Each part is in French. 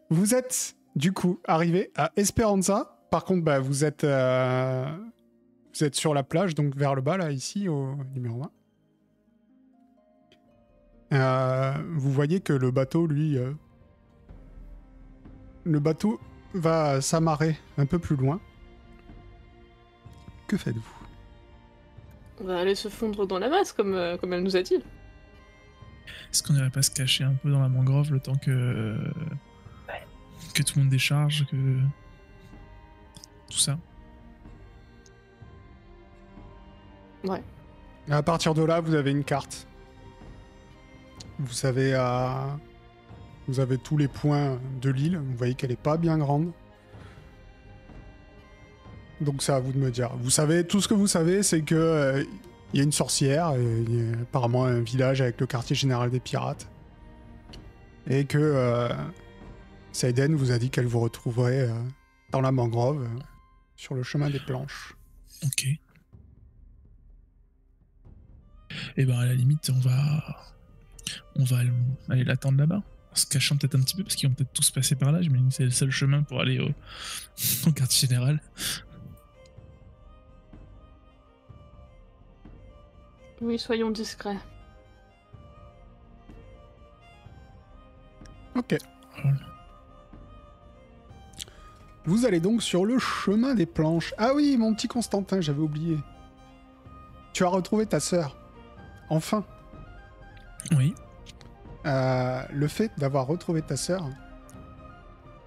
Vous êtes, du coup, arrivé à Esperanza. Par contre, bah, vous êtes sur la plage, donc vers le bas, là, ici, au numéro 1. Vous voyez que le bateau, lui... le bateau va s'amarrer un peu plus loin. Que faites-vous? On va aller se fondre dans la masse, comme elle nous a dit. Est-ce qu'on n'irait pas se cacher un peu dans la mangrove le temps que tout le monde décharge, que tout ça? Ouais. À partir de là, vous avez une carte. Vous savez, vous avez tous les points de l'île. Vous voyez qu'elle est pas bien grande. Donc c'est à vous de me dire. Vous savez, tout ce que vous savez, c'est que il y a une sorcière, et il y a apparemment un village avec le quartier général des pirates. Et que Seiden vous a dit qu'elle vous retrouverait dans la mangrove, sur le chemin des planches. Ok. Et ben à la limite, on va aller l'attendre là-bas. En se cachant peut-être un petit peu, parce qu'ils vont peut-être tous passer par là. J'imagine que c'est le seul chemin pour aller au quartier général. Oui, soyons discrets. Ok. Vous allez donc sur le chemin des planches. Ah oui, mon petit Constantin, j'avais oublié. Tu as retrouvé ta sœur. Enfin. Oui. Le fait d'avoir retrouvé ta sœur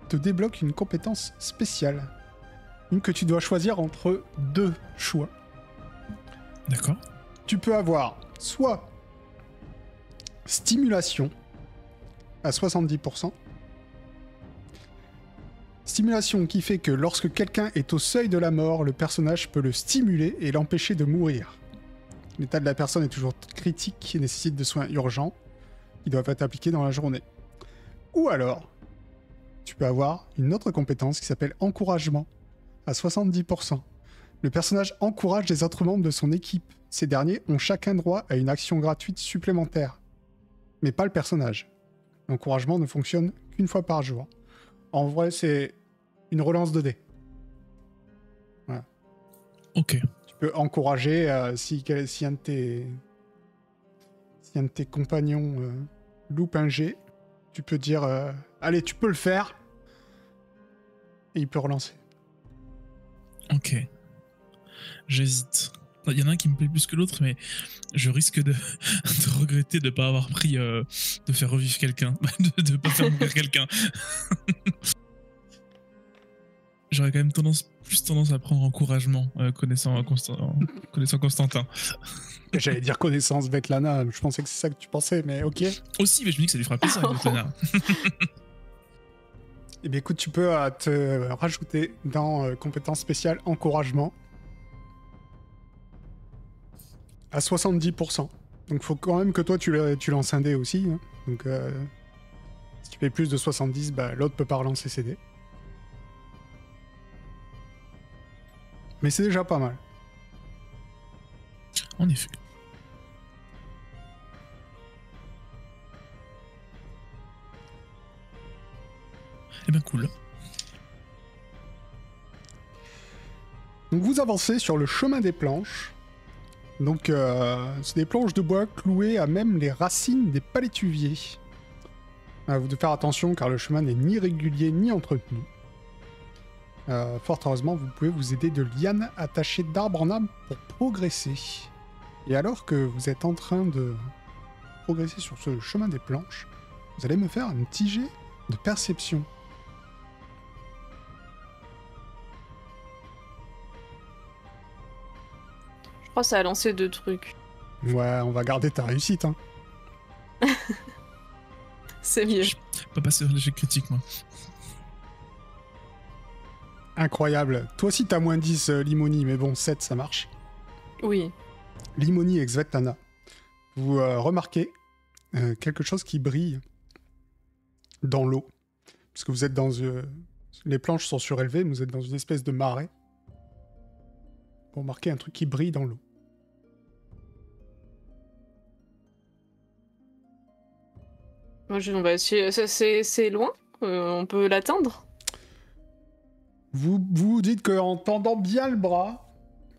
te débloque une compétence spéciale. Une que tu dois choisir entre deux choix. D'accord. Tu peux avoir soit stimulation à 70%. Stimulation qui fait que lorsque quelqu'un est au seuil de la mort, le personnage peut le stimuler et l'empêcher de mourir. L'état de la personne est toujours critique et nécessite de soins urgents qui doivent être appliqués dans la journée. Ou alors, tu peux avoir une autre compétence qui s'appelle encouragement à 70%. Le personnage encourage les autres membres de son équipe. Ces derniers ont chacun droit à une action gratuite supplémentaire, mais pas le personnage. L'encouragement ne fonctionne qu'une fois par jour. En vrai, c'est une relance de dés. Voilà. Ok. Tu peux encourager si un de tes compagnons loupe un jet, tu peux dire allez, tu peux le faire, et il peut relancer. Ok. J'hésite. Il y en a un qui me plaît plus que l'autre, mais je risque de regretter de ne pas avoir pris de faire revivre quelqu'un, de ne pas faire mourir quelqu'un. J'aurais quand même plus tendance à prendre encouragement, connaissant Constantin. J'allais dire connaissance Svetlana, je pensais que c'est ça que tu pensais, mais ok. Aussi, mais je me dis que ça lui fera plaisir avec Svetlana. Eh bien écoute, tu peux te rajouter dans compétence spéciale encouragement à 70%. Donc faut quand même que toi tu lances un dé aussi. Hein. Donc si tu fais plus de 70, bah, l'autre peut pas relancer ses dés. Mais c'est déjà pas mal. En effet. Eh ben cool. Donc vous avancez sur le chemin des planches. Donc c'est des planches de bois clouées à même les racines des palétuviers. Vous devez faire attention car le chemin n'est ni régulier ni entretenu. Fort heureusement, vous pouvez vous aider de lianes attachées d'arbre en arbre pour progresser. Et alors que vous êtes en train de progresser sur ce chemin des planches, vous allez me faire un petit jet de perception. Je crois que ça a lancé 2 trucs. Ouais, on va garder ta réussite, hein. C'est mieux. Je peux pas passer sur l'échec critique, moi. Incroyable. Toi aussi t'as moins 10, Limoni, mais bon, 7 ça marche. Oui. Limoni et Svetlana, vous remarquez quelque chose qui brille dans l'eau. Parce que vous êtes dans... les planches sont surélevées, mais vous êtes dans une espèce de marais. Vous remarquez un truc qui brille dans l'eau. Moi, on va essayer. C'est loin On peut l'atteindre? Vous dites qu'en tendant bien le bras,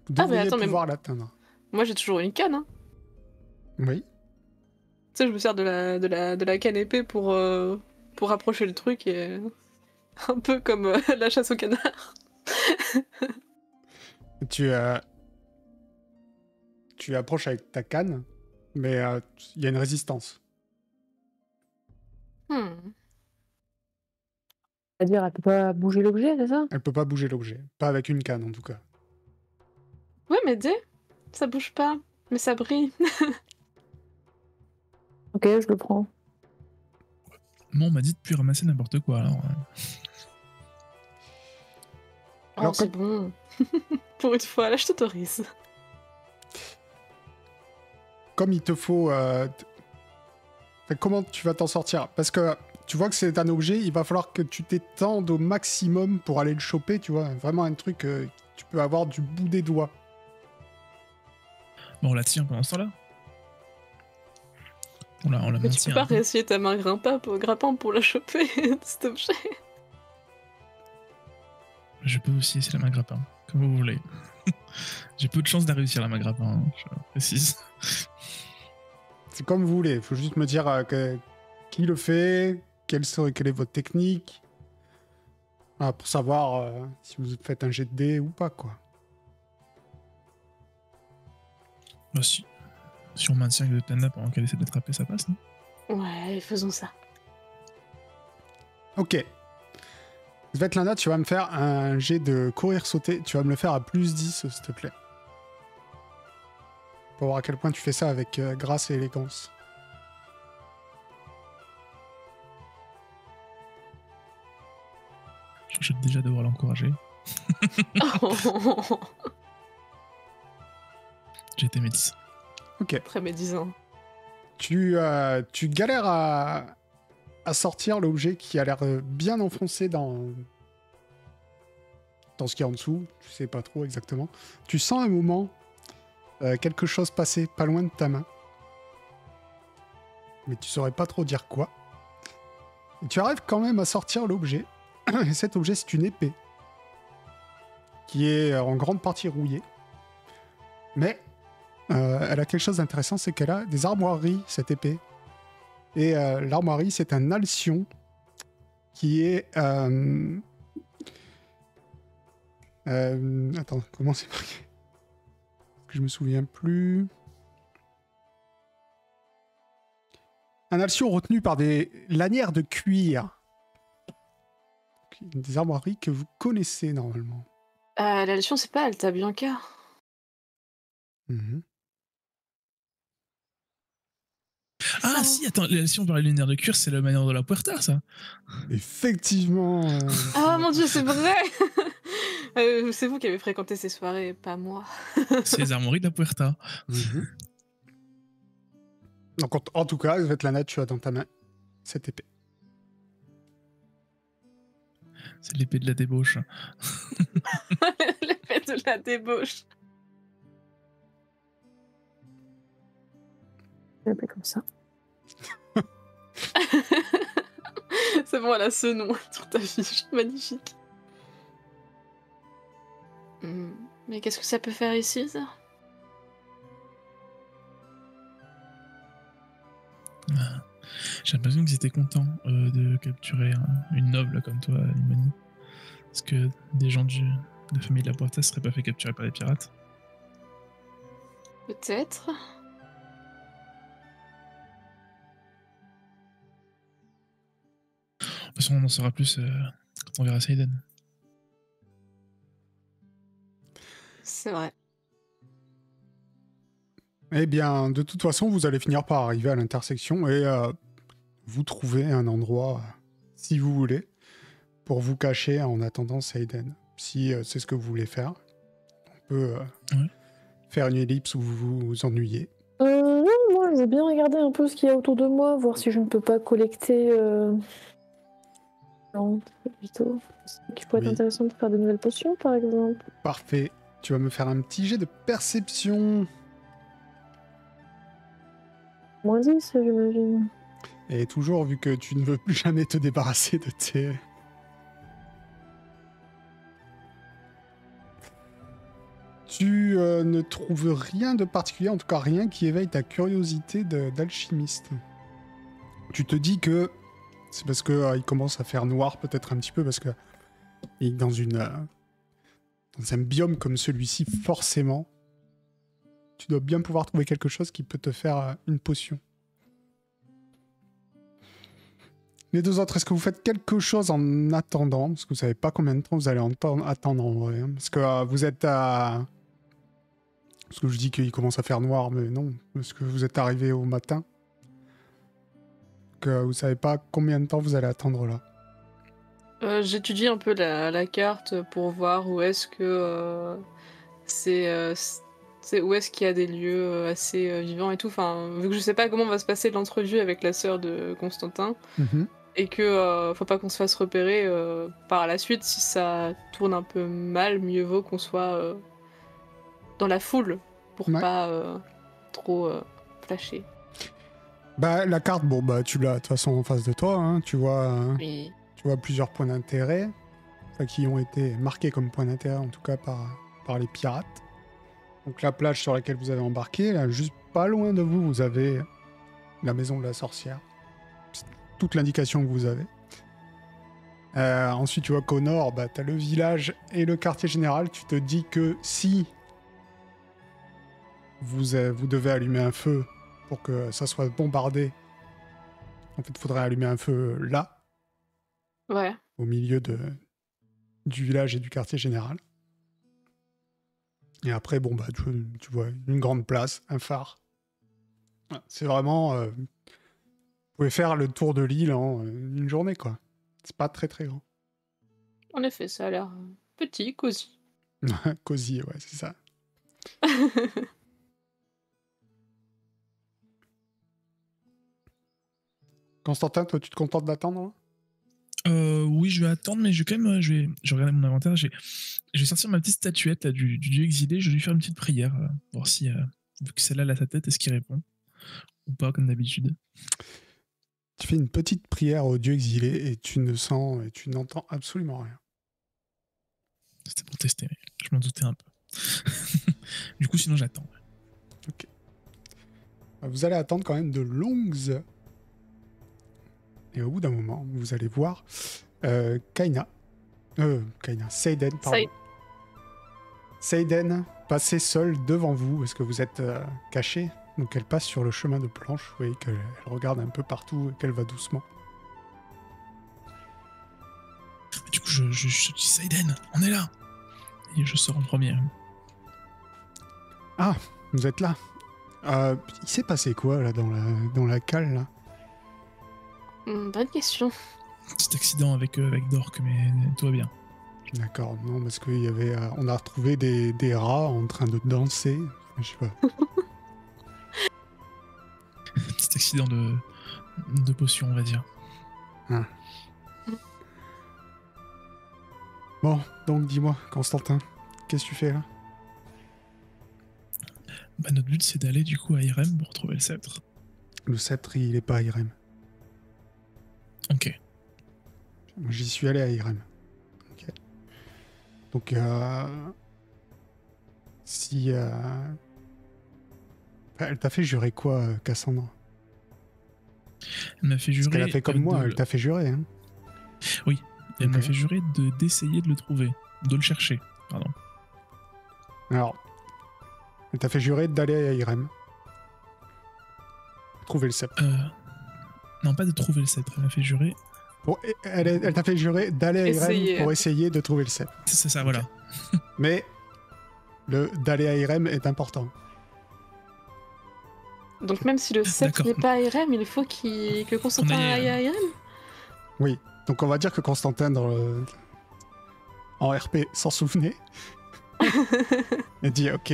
vous Ah, mais devriez attends, mais pouvoir l'atteindre. moi j'ai toujours une canne, hein. Oui. Tu sais, je me sers de la canne épée pour approcher le truc et un peu comme la chasse au canard. Tu approches avec ta canne, mais il y a une résistance. C'est-à-dire, elle peut pas bouger l'objet, c'est ça? Elle peut pas bouger l'objet. Pas avec une canne, en tout cas. Ouais, mais dis, ça bouge pas, mais ça brille. Ok, je le prends. Moi, on m'a dit de plus ramasser n'importe quoi, alors... Alors, Oh, c'est bon. Pour une fois, là, je t'autorise. Comme il te faut... comment tu vas t'en sortir? Parce que tu vois que c'est un objet, il va falloir que tu t'étendes au maximum pour aller le choper, tu vois. Vraiment un truc que tu peux avoir du bout des doigts. Bon, on la tient pendant ce temps-là. On la Mais tu maintient. peux pas réessayer ta main grimpante pour la choper, cet objet. Je peux aussi essayer la main grappin, comme vous voulez. J'ai peu de chance de réussir la main grappin, hein, je précise. C'est comme vous voulez, il faut juste me dire qui le fait, quelle est votre technique, pour savoir si vous faites un jet de dés ou pas, quoi. Bah si on maintient le Tana pendant qu'elle essaie d'attraper, ça passe, non? Ouais, faisons ça. Ok. Svetlana, tu vas me faire un jet de courir-sauter. Tu vas me le faire à plus 10, s'il te plaît. Pour voir à quel point tu fais ça avec grâce et élégance. Je vais déjà devoir l'encourager. J'ai été médecin. Ok. Très médisant. Tu galères à sortir l'objet qui a l'air bien enfoncé dans ce qu'il y a en dessous. Tu sais pas trop exactement. Tu sens un moment quelque chose passer pas loin de ta main. Mais tu saurais pas trop dire quoi. Et tu arrives quand même à sortir l'objet. Et cet objet, c'est une épée. Qui est en grande partie rouillée. Mais elle a quelque chose d'intéressant, c'est qu'elle a des armoiries, cette épée. Et l'armoirie, c'est un alcyon qui est... attends, comment c'est marqué? Je me souviens plus. Un alcyon retenu par des lanières de cuir. Des armoiries que vous connaissez normalement. La leçon, c'est pas Alta Bianca. Ah si, attends, si on parlait de lunaire de cuir, c'est la manière de la Puerta, ça. Effectivement. Ah mon dieu, c'est vrai. C'est vous qui avez fréquenté ces soirées, pas moi. C'est les armoiries de la Puerta. Donc en tout cas, Svetlana, tu as dans ta main cette épée. C'est l'épée de la débauche. L'épée de la débauche. L'épée comme ça. C'est bon, elle a ce nom sur ta fiche. Magnifique. Mais qu'est-ce que ça peut faire ici, ça? J'ai l'impression qu'ils étaient contents de capturer une noble comme toi, Limoni. Parce que des gens de la famille de la Puerta ne seraient pas fait capturer par les pirates. Peut-être. De toute façon, on en saura plus quand on verra Seiden. C'est vrai. Eh bien, de toute façon, vous allez finir par arriver à l'intersection et vous trouvez un endroit, si vous voulez, pour vous cacher en attendant Seiden. Si c'est ce que vous voulez faire, on peut faire une ellipse où vous vous ennuyez. Non, moi je veux bien regarder un peu ce qu'il y a autour de moi, voir si je ne peux pas collecter. Non, plutôt. Ce qui pourrait être intéressant de faire de nouvelles potions, par exemple. Parfait. Tu vas me faire un petit jet de perception. -10, j'imagine. Et toujours, vu que tu ne veux plus jamais te débarrasser de tes... Tu ne trouves rien de particulier, en tout cas rien qui éveille ta curiosité d'alchimiste. Tu te dis que c'est parce que il commence à faire noir peut-être un petit peu, parce que dans un biome comme celui-ci, forcément, tu dois bien pouvoir trouver quelque chose qui peut te faire une potion. Les deux autres, est-ce que vous faites quelque chose en attendant? Parce que vous savez pas combien de temps vous allez attendre en vrai. Hein. Parce que vous êtes à... Parce que je dis qu'il commence à faire noir, mais non. Parce que vous êtes arrivé au matin. Que vous savez pas combien de temps vous allez attendre là. J'étudie un peu la carte pour voir où est-ce que où est-ce qu'il y a des lieux assez vivants et tout. Enfin, vu que je sais pas comment va se passer l'entrevue avec la sœur de Constantin, et que faut pas qu'on se fasse repérer par la suite. Si ça tourne un peu mal, mieux vaut qu'on soit dans la foule pour pas trop flasher. Bah, la carte, bon, bah, tu l'as de toute façon en face de toi, hein, tu vois, Oui. tu vois plusieurs points d'intérêt, enfin, qui ont été marqués comme points d'intérêt, en tout cas par les pirates. Donc la plage sur laquelle vous avez embarqué, là, juste pas loin de vous, vous avez la maison de la sorcière. C'est toute l'indication que vous avez. Ensuite, tu vois qu'au nord, bah, t'as le village et le quartier général. Tu te dis que si vous devez allumer un feu pour que ça soit bombardé, en fait, il faudrait allumer un feu là, Ouais. au milieu du village et du quartier général. Et après, bon, bah, tu vois une grande place, un phare. C'est vraiment... vous pouvez faire le tour de l'île en une journée, quoi. C'est pas très très grand. En effet, ça a l'air petit, cosy. Cosy, ouais, c'est ça. Constantin, toi, tu te contentes d'attendre là? Oui, je vais attendre, mais je vais quand même, je vais regarder mon inventaire. Je vais sortir ma petite statuette là, du dieu exilé. Je vais lui faire une petite prière, voir si, vu que celle-là a sa tête, est-ce qu'il répond ou pas, comme d'habitude. Tu fais une petite prière au dieu exilé et tu ne sens et tu n'entends absolument rien. C'était pour tester, mais je m'en doutais un peu. Du coup, sinon, j'attends. Ok. Vous allez attendre quand même de longues heures. Et au bout d'un moment, vous allez voir Seiden, pardon. Seiden passer seule devant vous. Est-ce que vous êtes caché? Donc elle passe sur le chemin de planche. Vous voyez qu'elle regarde un peu partout et qu'elle va doucement. Du coup, je dis Seiden, on est là. Et je sors en premier. Ah, vous êtes là. Il s'est passé quoi là dans la cale là? Bonne question. Petit accident avec Dork, mais tout va bien. D'accord, non, parce qu'il y avait, on a retrouvé des rats en train de danser. Je sais pas. Petit accident de potion, on va dire. Ah. Bon, donc dis-moi, Constantin, qu'est-ce que tu fais là? Bah, notre but, c'est d'aller du coup à Irem pour retrouver le sceptre. Le sceptre, il est pas à Irem. Ok. Moi, j'y suis allé à Irem. Ok. Donc, si... Elle t'a fait jurer quoi, Cassandre? Elle m'a fait jurer... Parce qu'elle a fait comme moi, elle t'a fait jurer, hein? Oui, elle Ok. m'a fait jurer d'essayer de le trouver, de le chercher, pardon. Alors, elle t'a fait jurer d'aller à Irem. Trouver le sceptre. Non, pas de trouver le sceptre, elle m'a fait jurer... Elle t'a fait jurer d'aller à Irem pour essayer de trouver le sceptre. C'est ça, Ok. voilà. Mais le d'aller à Irem est important. Donc même si le sceptre D'accord. n'est pas à Irem, il faut que Constantin aille à aille à Irem. Oui. Donc on va dire que Constantin en RP s'en souvenait. Et dit ok,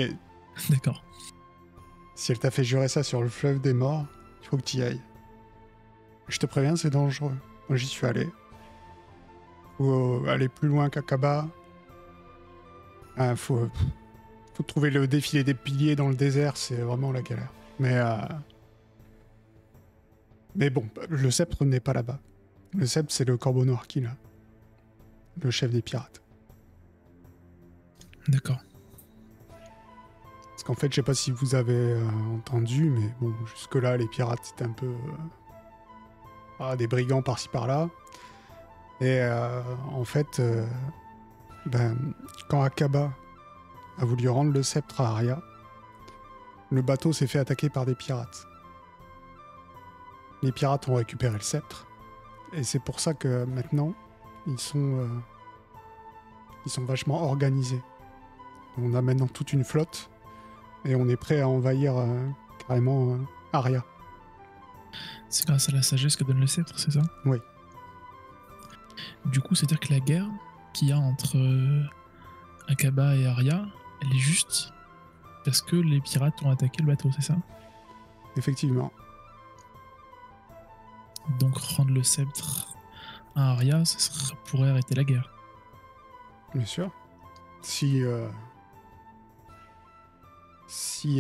D'accord. si elle t'a fait jurer ça sur le fleuve des morts, il faut que tu y ailles. Je te préviens, c'est dangereux. Moi j'y suis allé. Faut aller plus loin qu'Aqaba. Faut trouver le défilé des piliers dans le désert, c'est vraiment la galère. Mais Mais bon, le sceptre n'est pas là-bas. Le sceptre, c'est le corbeau noir qui l'a. Le chef des pirates. D'accord. Parce qu'en fait, je sais pas si vous avez entendu, mais bon, jusque-là, les pirates, c'était un peu... des brigands par-ci par-là. Et en fait, quand Akaba a voulu rendre le sceptre à Arya, le bateau s'est fait attaquer par des pirates. Les pirates ont récupéré le sceptre. Et c'est pour ça que maintenant, ils sont vachement organisés. On a maintenant toute une flotte et on est prêt à envahir carrément Arya. C'est grâce à la sagesse que donne le sceptre, c'est ça? Oui. Du coup, c'est-à-dire que la guerre qu'il y a entre Akaba et Arya, elle est juste parce que les pirates ont attaqué le bateau, c'est ça? Effectivement. Donc rendre le sceptre à Arya, pourrait arrêter la guerre. Bien sûr. Si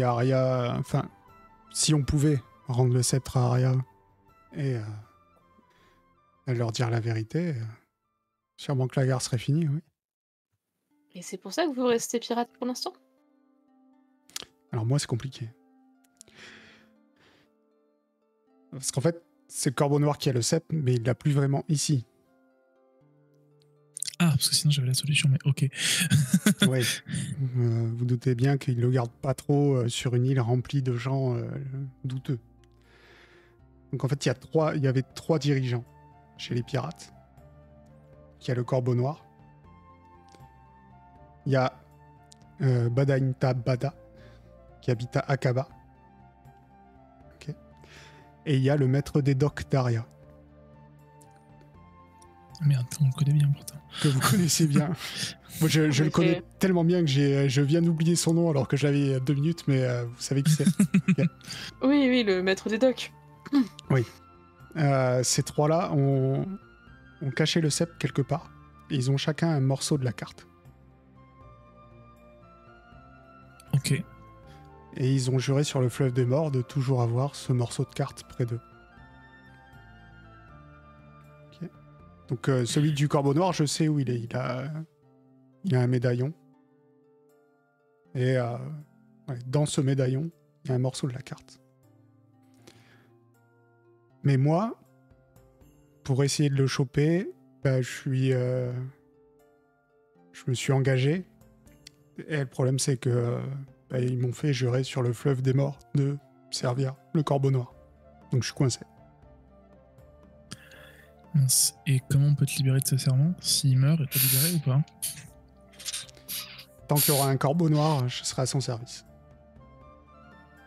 Arya... Enfin, si on pouvait rendre le sceptre à Arya et leur dire la vérité, sûrement que la guerre serait finie, oui. Et c'est pour ça que vous restez pirate pour l'instant? Alors moi, c'est compliqué. Parce qu'en fait, c'est le corbeau noir qui a le sceptre, mais il l'a plus vraiment ici. Ah, parce que sinon j'avais la solution, mais ok. Oui. Vous doutez bien qu'il le garde pas trop sur une île remplie de gens douteux. Donc en fait, il y avait 3 dirigeants chez les pirates. Il y a le corbeau noir. Il y a Badainta Bada, qui habite à Akaba. Okay. Et il y a le maître des docks d'Arya. Merde, on le connaît bien pourtant. Que vous connaissez bien. Moi, je le connais tellement bien que je viens d'oublier son nom alors que j'avais 2 minutes, mais vous savez qui c'est. Okay. Oui, le maître des docks. Oui. Ces 3-là ont caché le sceptre quelque part. Et ils ont chacun un morceau de la carte. Ok. Et ils ont juré sur le fleuve des morts de toujours avoir ce morceau de carte près d'eux. Okay. Donc celui du corbeau noir, je sais où il est. Il a un médaillon. Et dans ce médaillon, il y a un morceau de la carte. Mais moi, pour essayer de le choper, je me suis engagé. Et le problème, c'est que ils m'ont fait jurer sur le fleuve des morts de servir le corbeau noir. Donc je suis coincé. Mince. Et comment on peut te libérer de ce serment? S'il meurt, t'es libéré ou pas? Tant qu'il y aura un corbeau noir, je serai à son service.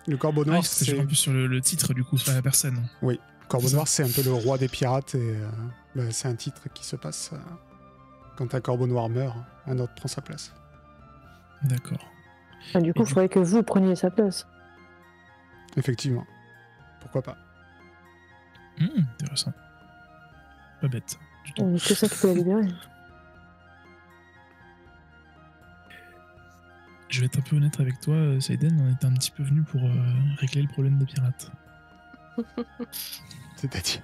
Le corbeau noir, c'est un peu sur le titre, du coup, pas la personne. Oui, le corbeau noir, c'est un peu le roi des pirates et c'est un titre qui se passe quand un corbeau noir meurt, un autre prend sa place. D'accord. Ah, du coup, il faudrait que vous preniez sa place. Effectivement. Pourquoi pas? Intéressant. Pas bête. Du tout. C'est ça qui peut la libérer. Je vais être un peu honnête avec toi, Saïden, on était un petit peu venu pour régler le problème des pirates. C'est-à-dire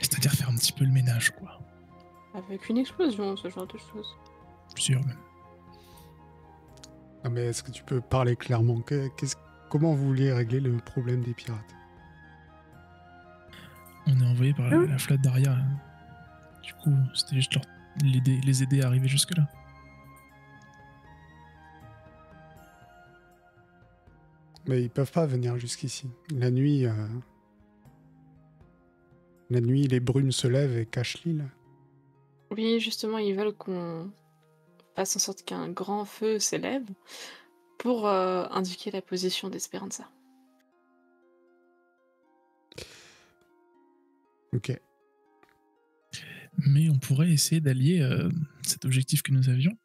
C'est-à-dire faire un petit peu le ménage, quoi. Avec une explosion, ce genre de choses. Plusieurs même. Non mais est-ce que tu peux parler clairement? Comment vous voulez régler le problème des pirates? On est envoyé par la flotte d'Arya. Du coup, c'était juste les aider à arriver jusque-là. Mais ils peuvent pas venir jusqu'ici. La nuit, les brumes se lèvent et cachent l'île. Oui, justement, ils veulent qu'on fasse en sorte qu'un grand feu s'élève pour indiquer la position d'Esperanza. Ok. Mais on pourrait essayer d'allier cet objectif que nous avions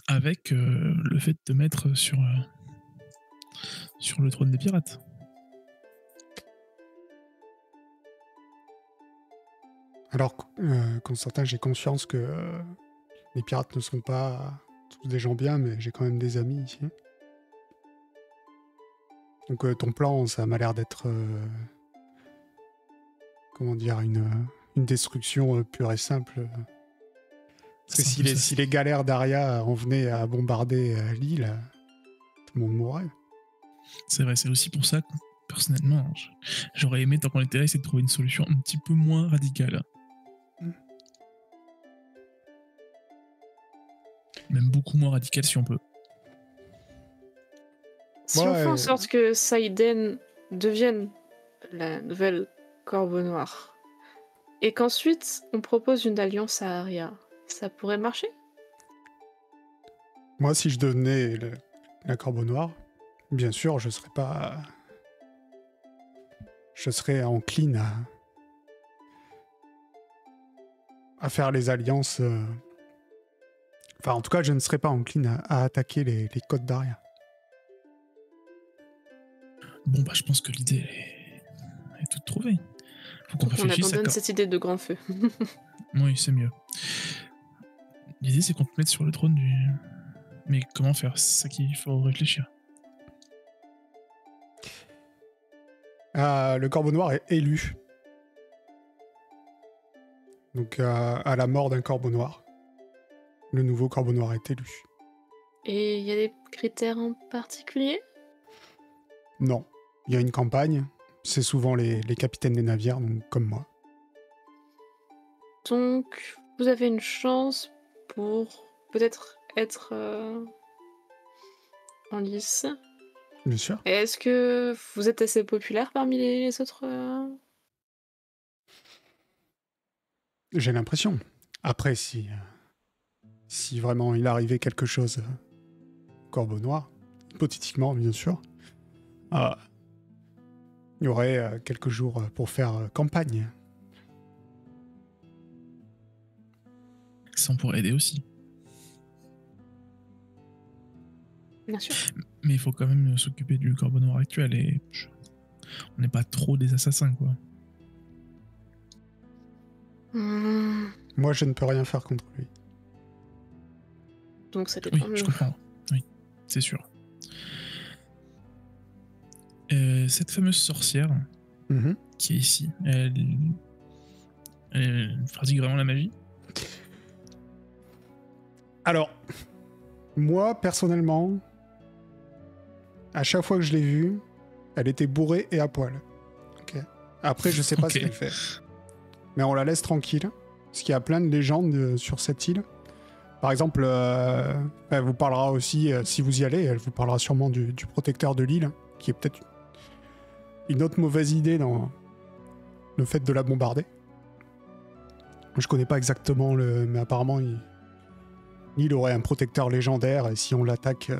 avec le fait de te mettre sur le trône des pirates. Alors, Constantin, j'ai conscience que les pirates ne sont pas tous des gens bien, mais j'ai quand même des amis ici. Donc ton plan, ça m'a l'air d'être... comment dire, une destruction pure et simple. Parce que si les galères d'Aria en venaient à bombarder l'île, tout le monde mourrait. C'est vrai, c'est aussi pour ça que, personnellement, j'aurais aimé, tant qu'on était là, essayer de trouver une solution un petit peu moins radicale. Même beaucoup moins radicale si on peut. Si on fait en sorte que Saïden devienne la nouvelle Corbeau Noir, et qu'ensuite on propose une alliance à Aria, ça pourrait marcher? Moi, si je devenais la Corbeau Noir, bien sûr, je serais pas... Je serais encline à faire les alliances... Enfin, en tout cas, je ne serais pas encline à attaquer les côtes d'Aria. Bon, bah, je pense que l'idée est toute trouvée. Faut qu'on réfléchisse. On abandonne cette idée de grand feu. Oui, c'est mieux. L'idée, c'est qu'on te mette sur le trône du... Mais comment faire? C'est ça qu'il faut réfléchir. Le Corbeau Noir est élu. Donc, à la mort d'un Corbeau Noir, le nouveau Corbeau Noir est élu. Et il y a des critères en particulier? Non. Il y a une campagne. C'est souvent les capitaines des navires, donc comme moi. Donc, vous avez une chance pour peut-être être en lice. Bien sûr. Et est-ce que vous êtes assez populaire parmi les autres J'ai l'impression. Après, si vraiment il arrivait quelque chose au Corbeau Noir, hypothétiquement, bien sûr, il y aurait quelques jours pour faire campagne. Ça, on pourrait aider aussi. Bien sûr. Mais il faut quand même s'occuper du Corbeau Noir actuel et on n'est pas trop des assassins, quoi. Moi, je ne peux rien faire contre lui. Donc ça dépend. Oui, je comprends. Oui, c'est sûr. Cette fameuse sorcière qui est ici, elle pratique vraiment la magie? Alors, moi, personnellement, à chaque fois que je l'ai vue, elle était bourrée et à poil. Okay. Après, je sais pas ce qu'elle fait. Mais on la laisse tranquille, parce qu'il y a plein de légendes sur cette île. Par exemple, elle vous parlera aussi, si vous y allez, elle vous parlera sûrement du protecteur de l'île, qui est peut-être une autre mauvaise idée dans le fait de la bombarder. Je connais pas exactement mais apparemment, l'île aurait un protecteur légendaire, et si on l'attaque, ce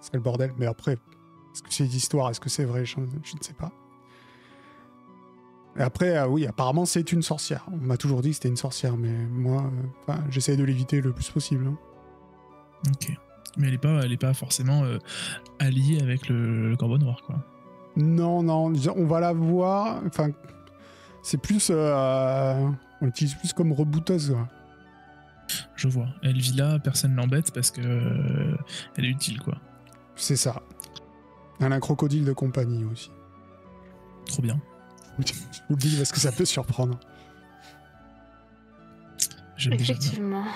serait le bordel. Mais après, est-ce que c'est d'histoire, est-ce que c'est vrai, je ne sais pas. Et après, oui, apparemment c'est une sorcière. On m'a toujours dit que c'était une sorcière, mais moi, j'essaie de l'éviter le plus possible. Hein. Ok. Mais elle est pas forcément alliée avec le Corbeau Noir, quoi. Non, on va la voir. Enfin, c'est plus, on l'utilise plus comme rebouteuse. Quoi. Je vois. Elle vit là, personne l'embête parce que elle est utile, quoi. C'est ça. Elle a un crocodile de compagnie aussi. Trop bien. Je vous le dis parce que ça peut surprendre. Effectivement.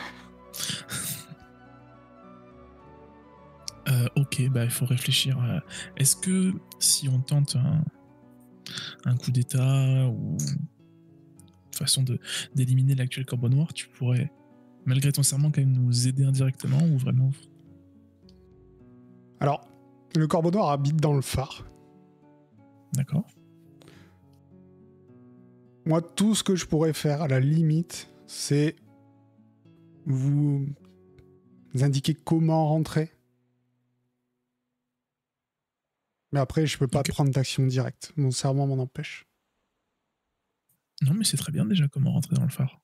Ok, bah il faut réfléchir. Est-ce que si on tente un coup d'état ou une façon d'éliminer l'actuel Corbeau Noir, tu pourrais, malgré ton serment, quand même nous aider indirectement ou vraiment? Alors, le Corbeau Noir habite dans le phare. D'accord. Moi, tout ce que je pourrais faire, à la limite, c'est vous indiquer comment rentrer. Mais après, je peux pas prendre d'action directe. Mon serment m'en empêche. Non, mais c'est très bien déjà comment rentrer dans le phare.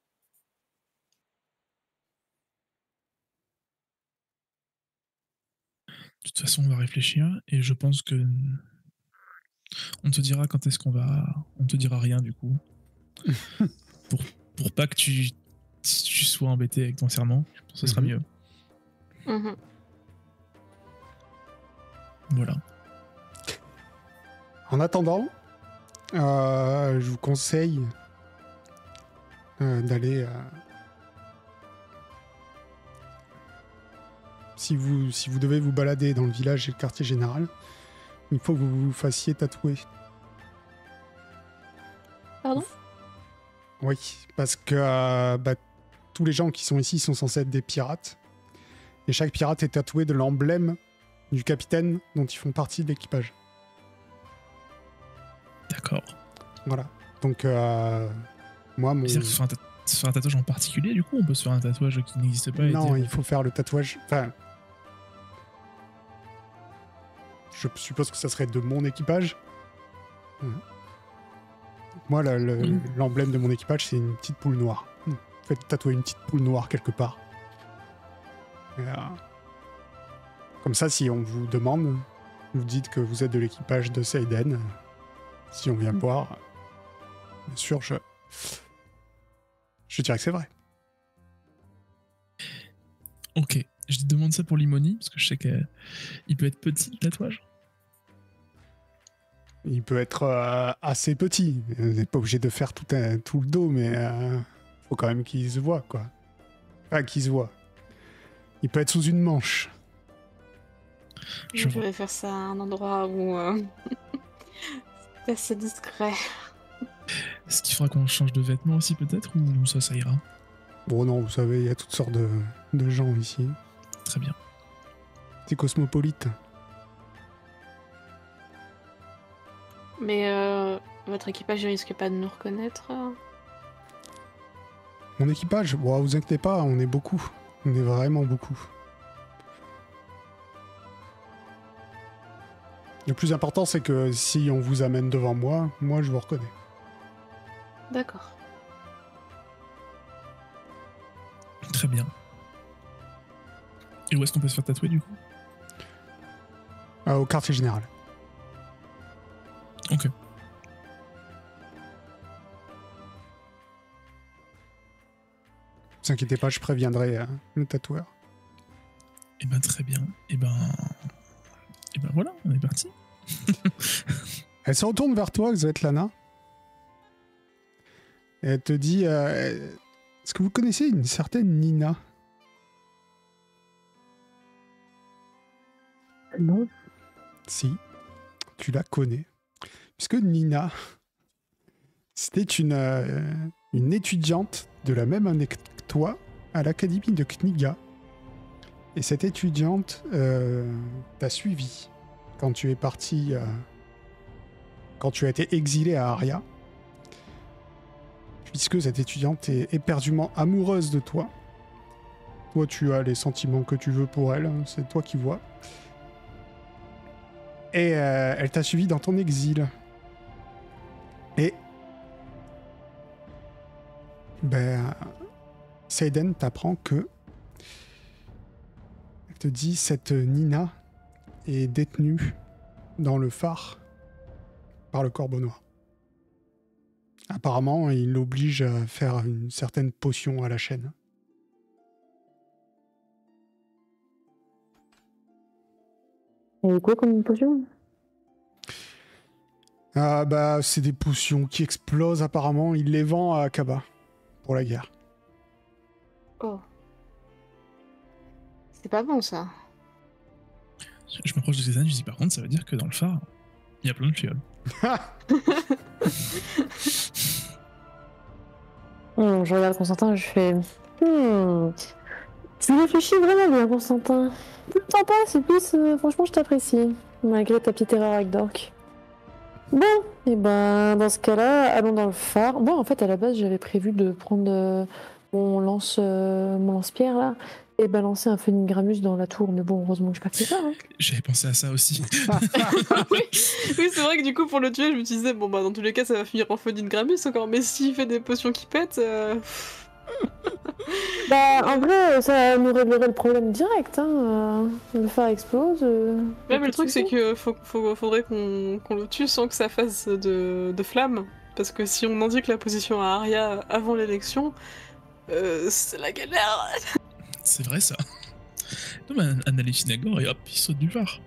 De toute façon, on va réfléchir et je pense que on te dira quand est-ce qu'on va... On te dira rien du coup. pour pas que tu sois embêté avec ton serment. Je pense que ce sera mieux. Mm-hmm. Voilà. En attendant, je vous conseille d'aller... Si vous devez vous balader dans le village et le quartier général, il faut que vous vous fassiez tatouer. Pardon? Oui, parce que tous les gens qui sont ici sont censés être des pirates. Et chaque pirate est tatoué de l'emblème du capitaine dont ils font partie de l'équipage. D'accord. Voilà. Donc, moi, mon... C'est-à-dire que se faire un tatouage en particulier, du coup, on peut se faire un tatouage qui n'existe pas. Non, il faut faire le tatouage... Enfin... Je suppose que ça serait de mon équipage. Moi, l'emblème de mon équipage, c'est une petite poule noire. Vous faites tatouer une petite poule noire quelque part. Et, comme ça, si on vous demande, vous dites que vous êtes de l'équipage de Seiden. Si on vient voir, bien sûr, je dirais que c'est vrai. Ok. Je te demande ça pour Limoni, parce que je sais qu'il peut être petit, le tatouage. Il peut être assez petit. Vous n'êtes pas obligé de faire tout le dos, mais faut quand même qu'il se voit, quoi. Enfin, qu'il se voit. Il peut être sous une manche. Je vais faire ça à un endroit où c'est assez discret. Est-ce qu'il faudra qu'on change de vêtements aussi, peut-être, ou ça ira? Bon, non, vous savez, il y a toutes sortes de gens ici. Très bien. C'est cosmopolite. Mais votre équipage ne risque pas de nous reconnaître? Mon équipage, bon, vous inquiétez pas, on est beaucoup. On est vraiment beaucoup. Le plus important, c'est que si on vous amène devant moi, je vous reconnais. D'accord. Très bien. Et où est-ce qu'on peut se faire tatouer, du coup? Au quartier général. Ok. Ne vous inquiétez pas, je préviendrai le tatoueur. Eh ben très bien. Et ben voilà, on est parti. Elle se retourne vers toi, Svetlana. Et elle te dit est-ce que vous connaissez une certaine Nina? Non. Si, tu la connais. Puisque Nina, c'était une étudiante de la même année que toi à l'académie de Kniga. Et cette étudiante t'a suivi quand tu es parti, quand tu as été exilé à Aria. Puisque cette étudiante est éperdument amoureuse de toi. Toi, tu as les sentiments que tu veux pour elle, hein, c'est toi qui vois. Et elle t'a suivi dans ton exil. Et Seiden t'apprend que elle te dit cette Nina est détenue dans le phare par le Corbeau Noir. Apparemment, il l'oblige à faire une certaine potion à la chaîne. Et quoi comme potion? C'est des potions qui explosent apparemment. Il les vend à Akaba pour la guerre. Oh. C'est pas bon, ça. Je m'approche de Cézanne, je dis par contre, ça veut dire que dans le phare, il y a plein de fioles. Je regarde Constantin, je fais... Tu réfléchis vraiment bien, Constantin. Plus le temps passe, et plus, franchement, je t'apprécie. Malgré ta petite erreur avec Dork. Bon, et ben, dans ce cas-là, allons dans le phare. Bon, en fait, à la base, j'avais prévu de prendre mon lance-pierre, là, et balancer un Phoenix dans la tour. Mais bon, heureusement que je pas fait ça. Hein. J'avais pensé à ça aussi. Oui, c'est vrai que du coup, pour le tuer, je me disais, bon, bah, dans tous les cas, ça va finir en Phoenix encore. Mais s'il fait des potions qui pètent... En vrai, ça nous réglerait le problème direct. Hein. Le phare explose. Mais le truc, c'est que faudrait qu'on le tue sans que ça fasse de flammes. Parce que si on indique la position à Arya avant l'élection, c'est la galère. C'est vrai, ça. Non, mais un Alephinagor et hop, il saute du phare.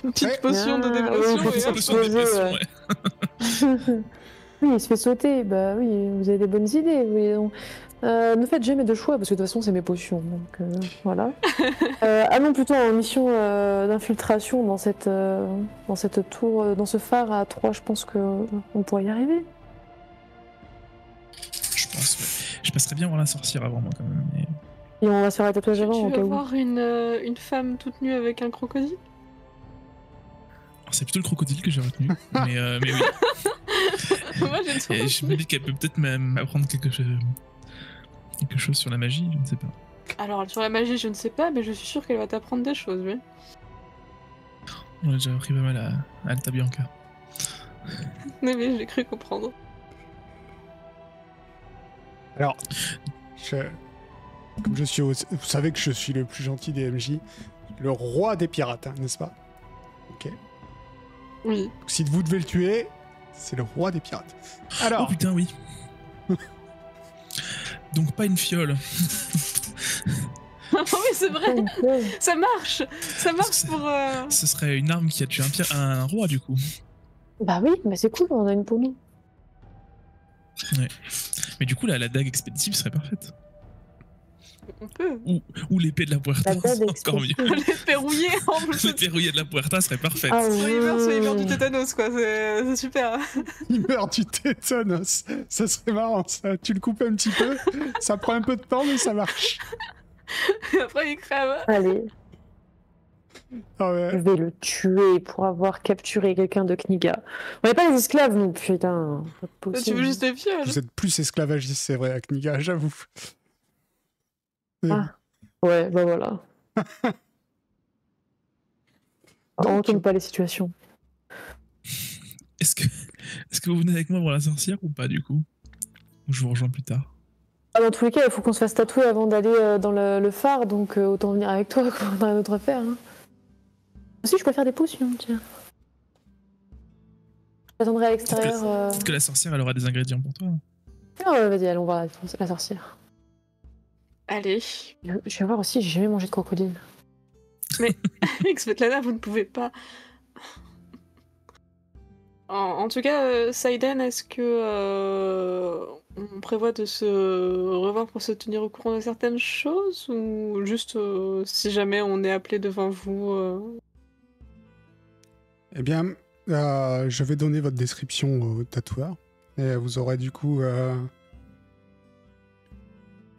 Une petite potion de oui, dévotion. faut et ça hop. Potion de dépression, ouais. Oui, il se fait sauter. Bah oui, vous avez des bonnes idées. Oui, non. Ne faites jamais de choix parce que de toute façon c'est mes potions. Donc voilà. Allons plutôt en mission d'infiltration dans cette tour, dans ce phare à 3. Je pense que on pourrait y arriver. Je pense, ouais. Je passerais bien voir la sorcière avant moi quand même. Mais... Et on va se faire un tatouage avant Tu au veux cas où. voir une femme toute nue avec un crocodile? Alors, c'est plutôt le crocodile que j'ai retenu. mais oui. Moi j'ai tout Et je me dis qu'elle peut peut-être m'apprendre quelque chose sur la magie, je ne sais pas. Alors sur la magie je ne sais pas, mais je suis sûre qu'elle va t'apprendre des choses, oui. On a déjà appris pas mal à Alta Bianca. Mais je l'ai cru comprendre. Alors, comme je suis, vous savez que je suis le plus gentil des MJ, le roi des pirates, hein, n'est-ce pas? Ok. Oui. Donc, si vous devez le tuer, c'est le roi des pirates. Oh Alors, putain, oui. Donc pas une fiole. oui c'est vrai, ça marche C'est- pour... Ce serait une arme qui a tué un roi du coup. Bah oui, mais c'est cool, on a une pour nous. Mais du coup la dague expéditive serait parfaite. On peut. Ou l'épée de la Puerta, La dague c'est encore mieux. expéditive. Les verrouiller en plus. L'épée rouillée de la Puerta serait parfaite. Ah Soit il meurt du tétanos quoi, c'est super. il meurt du tétanos. Ça serait marrant, ça. Tu le coupes un petit peu, ça prend un peu de temps, mais ça marche. Et après il crève. Allez, Ah je ouais. vais le tuer pour avoir capturé quelqu'un de Kniga. On n'est pas les esclaves, nous, putain. Pas Tu possible. veux juste des fioles? Vous êtes plus esclavagiste, c'est vrai, à Kniga, j'avoue. Ah. Ouais, bah voilà. On Donc, retourne pas les situations. Est-ce que vous venez avec moi voir la sorcière ou pas du coup? Ou je vous rejoins plus tard? Ah, dans tous les cas, il faut qu'on se fasse tatouer avant d'aller dans le phare, donc autant venir avec toi, quoi. On a rien d'autre à faire. Hein. Aussi, je peux faire des potions, tiens. J'attendrai à l'extérieur. Peut-être que la sorcière elle aura des ingrédients pour toi. Ah ouais, vas-y, allons voir la sorcière. Allez. Je vais voir aussi, j'ai jamais mangé de crocodile. Svetlana, vous ne pouvez pas. En tout cas, Saiden, est-ce que on prévoit de se revoir pour se tenir au courant de certaines choses ou juste si jamais on est appelé devant vous Eh bien, je vais donner votre description au tatoueur. Et vous aurez du coup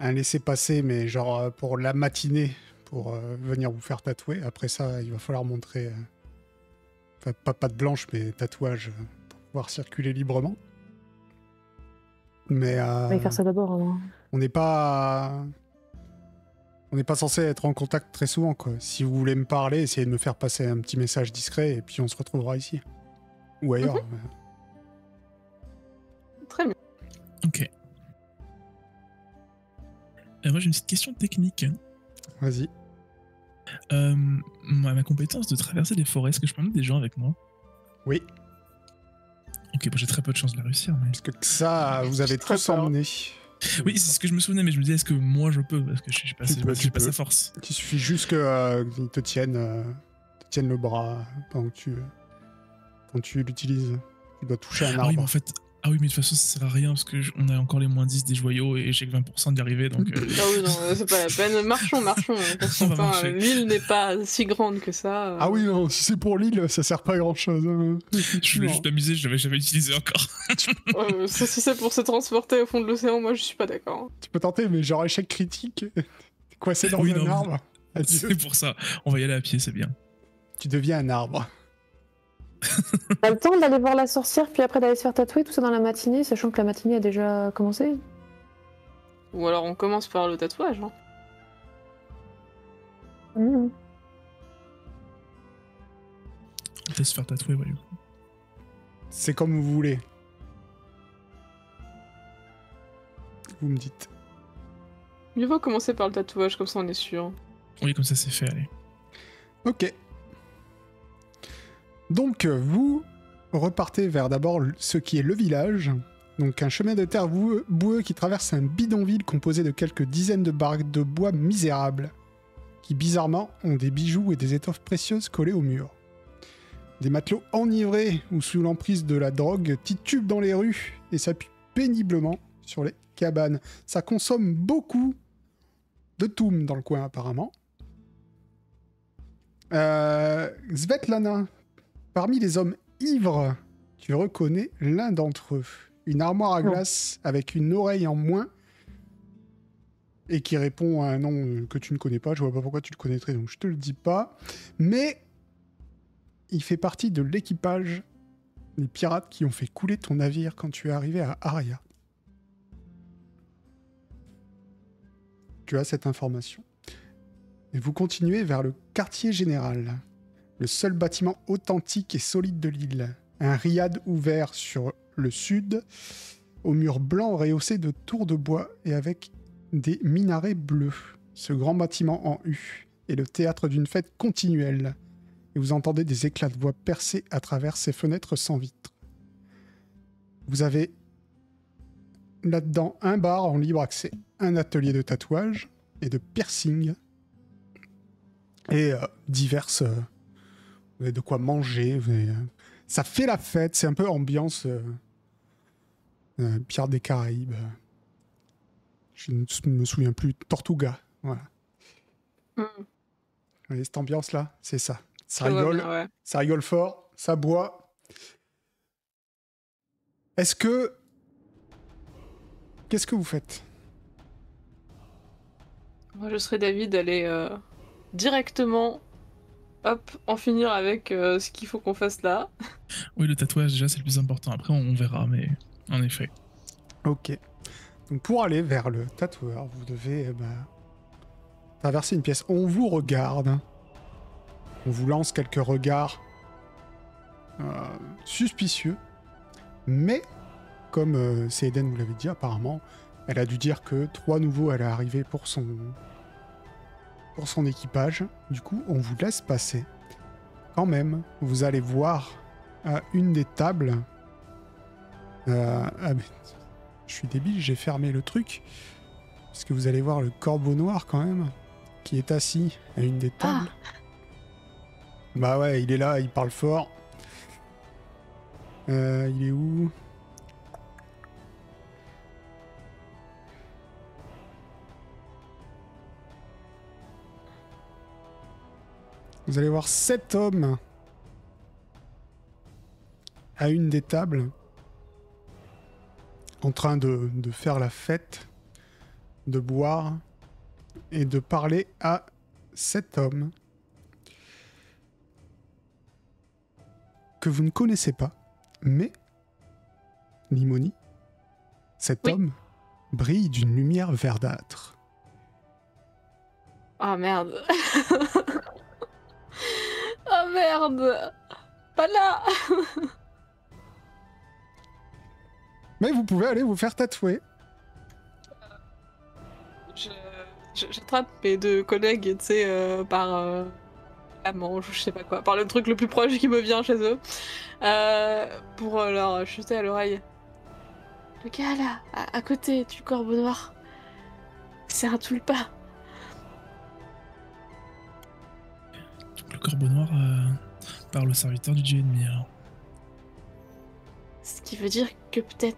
un laissez-passer, mais genre pour la matinée, pour venir vous faire tatouer. Après ça, il va falloir montrer... Enfin, pas patte blanche, mais tatouage pour pouvoir circuler librement. Mais On va faire ça d'abord, hein. on n'est pas censé être en contact très souvent, quoi. Si vous voulez me parler, essayez de me faire passer un petit message discret et puis on se retrouvera ici. Ou ailleurs. Très bien. Ok. Moi j'ai une petite question technique. Vas-y. Ma compétence de traverser des forêts, est-ce que je peux emmener des gens avec moi? Oui. Ok, bon, j'ai très peu de chances de la réussir. Mais... Parce que ça, vous avez très tous peur. emmené. Oui, c'est ce que je me souvenais, mais je me disais, est-ce que moi je peux? Parce que je sais pas, Tu peux, j'ai tu pas peux. sa force. Il suffit juste qu'ils te tiennent le bras pendant que quand tu l'utilises. Tu dois toucher un Ah oui, arbre. mais en fait, ah oui, mais de toute façon, ça sert à rien parce que on a encore les moins 10 des joyaux et j'ai que 20% d'y arriver donc. Ah oui, non, c'est pas la peine. Marchons. On va Constantin, marcher. l'île n'est pas si grande que ça. Ah oui, non, si c'est pour l'île, ça sert pas à grand chose. Je voulais juste m'amuser, je l'avais jamais utilisé encore. Ça, si c'est pour se transporter au fond de l'océan, moi je suis pas d'accord. Tu peux tenter, mais genre échec critique. T'es coincé dans Oui, un non, arbre. Adieu. C'est pour ça. On va y aller à pied, c'est bien. Tu deviens un arbre. T'as le temps d'aller voir la sorcière, puis après d'aller se faire tatouer, tout ça dans la matinée, sachant que la matinée a déjà commencé. Ou alors on commence par le tatouage. Hein. Mmh. On peut se faire tatouer, ouais. C'est comme vous voulez. Vous me dites. Mieux vaut commencer par le tatouage, comme ça on est sûr. Oui, comme ça c'est fait, allez. Ok. Donc, vous repartez vers d'abord ce qui est le village. Donc, un chemin de terre boueux qui traverse un bidonville composé de quelques dizaines de baraques de bois misérables, qui bizarrement ont des bijoux et des étoffes précieuses collés au mur. Des matelots enivrés ou sous l'emprise de la drogue titubent dans les rues et s'appuient péniblement sur les cabanes. Ça consomme beaucoup de toum dans le coin, apparemment. Svetlana, parmi les hommes ivres, tu reconnais l'un d'entre eux. Une armoire à glace avec une oreille en moins et qui répond à un nom que tu ne connais pas. Je vois pas pourquoi tu le connaîtrais, donc je te le dis pas. Mais il fait partie de l'équipage des pirates qui ont fait couler ton navire quand tu es arrivé à Aria. Tu as cette information. Et vous continuez vers le quartier général, le seul bâtiment authentique et solide de l'île. Un riad ouvert sur le sud, aux murs blancs rehaussés de tours de bois et avec des minarets bleus. Ce grand bâtiment en U est le théâtre d'une fête continuelle. Et vous entendez des éclats de voix percer à travers ces fenêtres sans vitres. Vous avez là-dedans un bar en libre accès, un atelier de tatouage et de piercing et diverses... vous avez de quoi manger, ça fait la fête, c'est un peu ambiance Pirates des Caraïbes. Je ne me souviens plus, Tortuga, voilà. Vous voyez cette ambiance-là, c'est ça. Ça rigole, bien, ouais. Ça rigole fort, ça boit. Qu'est-ce que vous faites? Moi, je serais d'avis d'aller directement, hop, en finir avec ce qu'il faut qu'on fasse là. Oui, le tatouage, déjà, c'est le plus important. Après, on verra, mais en effet. Ok. Donc, pour aller vers le tatoueur, vous devez traverser une pièce. On vous regarde. On vous lance quelques regards suspicieux. Mais, comme Seiden vous l'avait dit, apparemment, elle a dû dire que 3 nouveaux allaient arriver pour son équipage. Du coup, on vous laisse passer. Quand même, vous allez voir à une des tables... mais je suis débile, j'ai fermé le truc. Parce que vous allez voir le corbeau noir quand même, qui est assis à une des tables. Bah ouais, il est là, il parle fort. Il est où ? Vous allez voir 7 hommes à une des tables en train de faire la fête, de boire et de parler à 7 hommes que vous ne connaissez pas, mais Limoni, cet homme brille d'une lumière verdâtre. Oh merde. Oh merde. Pas là. Mais vous pouvez aller vous faire tatouer. J'attrape mes 2 collègues, tu sais, par la manche ou je sais pas quoi, par le truc le plus proche qui me vient chez eux, pour leur chuter à l'oreille. Le gars là, à côté du corbeau noir, c'est un tulpa. Le corbeau noir par le serviteur du dieu ennemi, alors. Ce qui veut dire que peut-être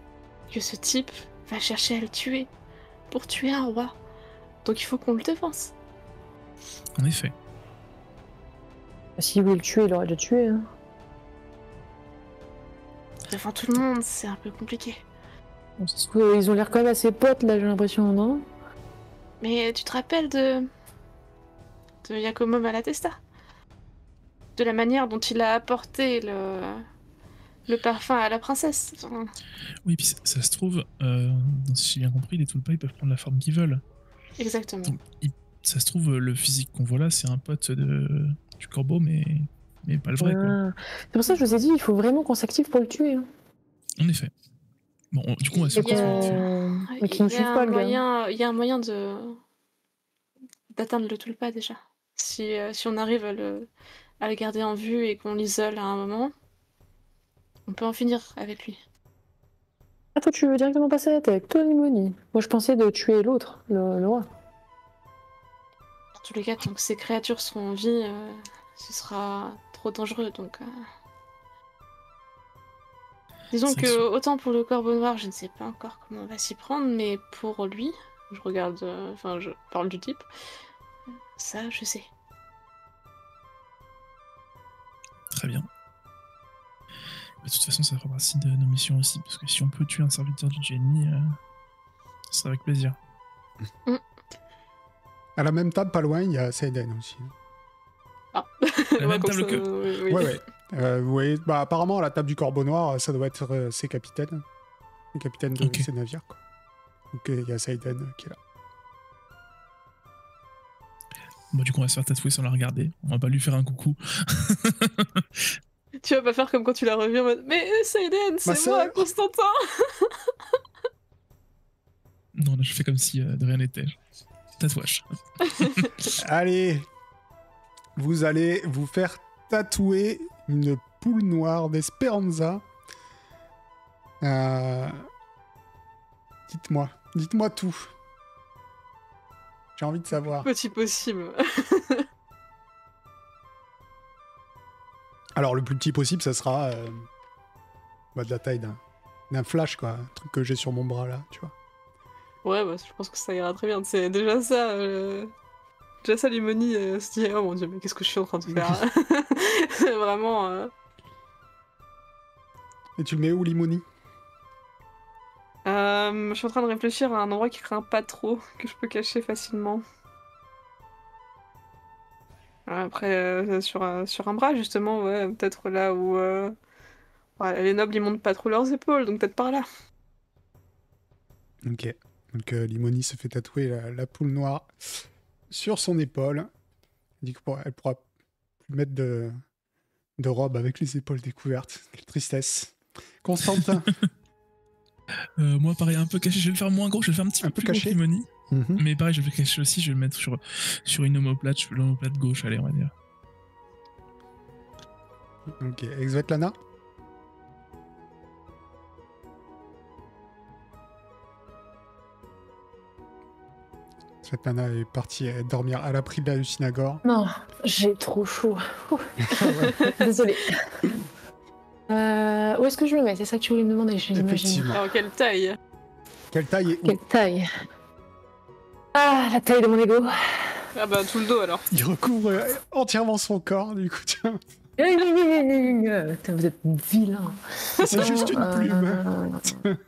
que ce type va chercher à le tuer, pour tuer un roi. Donc il faut qu'on le défense. En effet. S'il voulait le tuer, il aurait déjà tué. Hein. Devant tout le monde, c'est un peu compliqué. Ils ont l'air quand même assez potes là, j'ai l'impression, non? Mais tu te rappelles de Giacomo Malatesta? De la manière dont il a apporté le parfum à la princesse. Oui, puis ça se trouve, si j'ai bien compris, les Tulpas, ils peuvent prendre la forme qu'ils veulent. Exactement. Donc, ça se trouve, le physique qu'on voit là, c'est un pote du corbeau, mais pas le vrai, quoi. C'est pour ça que je vous ai dit, il faut vraiment qu'on s'active pour le tuer. Hein. En effet. Bon, du coup, on va se faire Il y a un moyen d'atteindre le Tulpa, déjà. Si on arrive à le garder en vue et qu'on l'isole à un moment, on peut en finir avec lui. Ah, toi, tu veux directement passer à la tête avec toi, Limoni. Moi, je pensais de tuer l'autre, le roi. Dans tous les cas, tant que ces créatures seront en vie, ce sera trop dangereux, donc... Disons que, autant pour le corbeau noir, je ne sais pas encore comment on va s'y prendre, mais pour lui, je regarde... Enfin, je parle du type. Ça, je sais. Très bien. De toute façon, ça fera partie de nos missions aussi, parce que si on peut tuer un serviteur du GNI, ce sera avec plaisir. À la même table, pas loin, il y a Seiden aussi. Ah, la même table que... Oui. Ouais. Vous voyez, bah, apparemment, à la table du Corbeau Noir, ça doit être ses capitaines. Les capitaines de ces navires, quoi. Donc, il y a Seiden qui est là. Bon, du coup, on va se faire tatouer sans la regarder. On va pas lui faire un coucou. Tu vas pas faire comme quand tu l'as revu en mode mais Seiden, c'est moi, Constantin. Non, là, je fais comme si de rien n'était. Tatouage. Allez, vous allez vous faire tatouer une poule noire d'Esperanza. Dites-moi tout. J'ai envie de savoir. Petit possible. Alors, le plus petit possible, ça sera de la taille d'un flash, quoi. Un truc que j'ai sur mon bras, là, tu vois. Ouais, bah, je pense que ça ira très bien. C'est déjà ça. Déjà ça, Limoni se dit oh mon dieu, mais qu'est-ce que je suis en train de faire. C'est vraiment. Et tu le mets où, Limoni? Je suis en train de réfléchir à un endroit qui craint pas trop, que je peux cacher facilement. Après, sur un bras, justement, ouais, peut-être là où ouais, les nobles ils montent pas trop leurs épaules, donc peut-être par là. Ok. Donc, Limoni se fait tatouer la poule noire sur son épaule. Elle dit qu'elle pourra plus mettre de robe avec les épaules découvertes. Quelle tristesse. Constantin. Moi, pareil, un peu caché. Je vais le faire moins gros, je vais le faire un petit peu plus caché. gros que Mais pareil, je vais le cacher aussi. Je vais le mettre sur une omoplate. Je fais l'omoplate gauche, allez, on va dire. Ok. Svetlana. Svetlana est partie dormir à l'abri de la Lucynagore. Non, j'ai trop chaud. Désolée. Où est-ce que je le mets? C'est ça que tu voulais me demander, j'imagine. Effectivement. Alors, quelle taille? Quelle taille et où? Quelle taille? Ah, la taille de mon ego. Ah bah, tout le dos alors. Il recouvre entièrement son corps, du coup, tiens. Putain, vous êtes vilain. C'est juste une plume.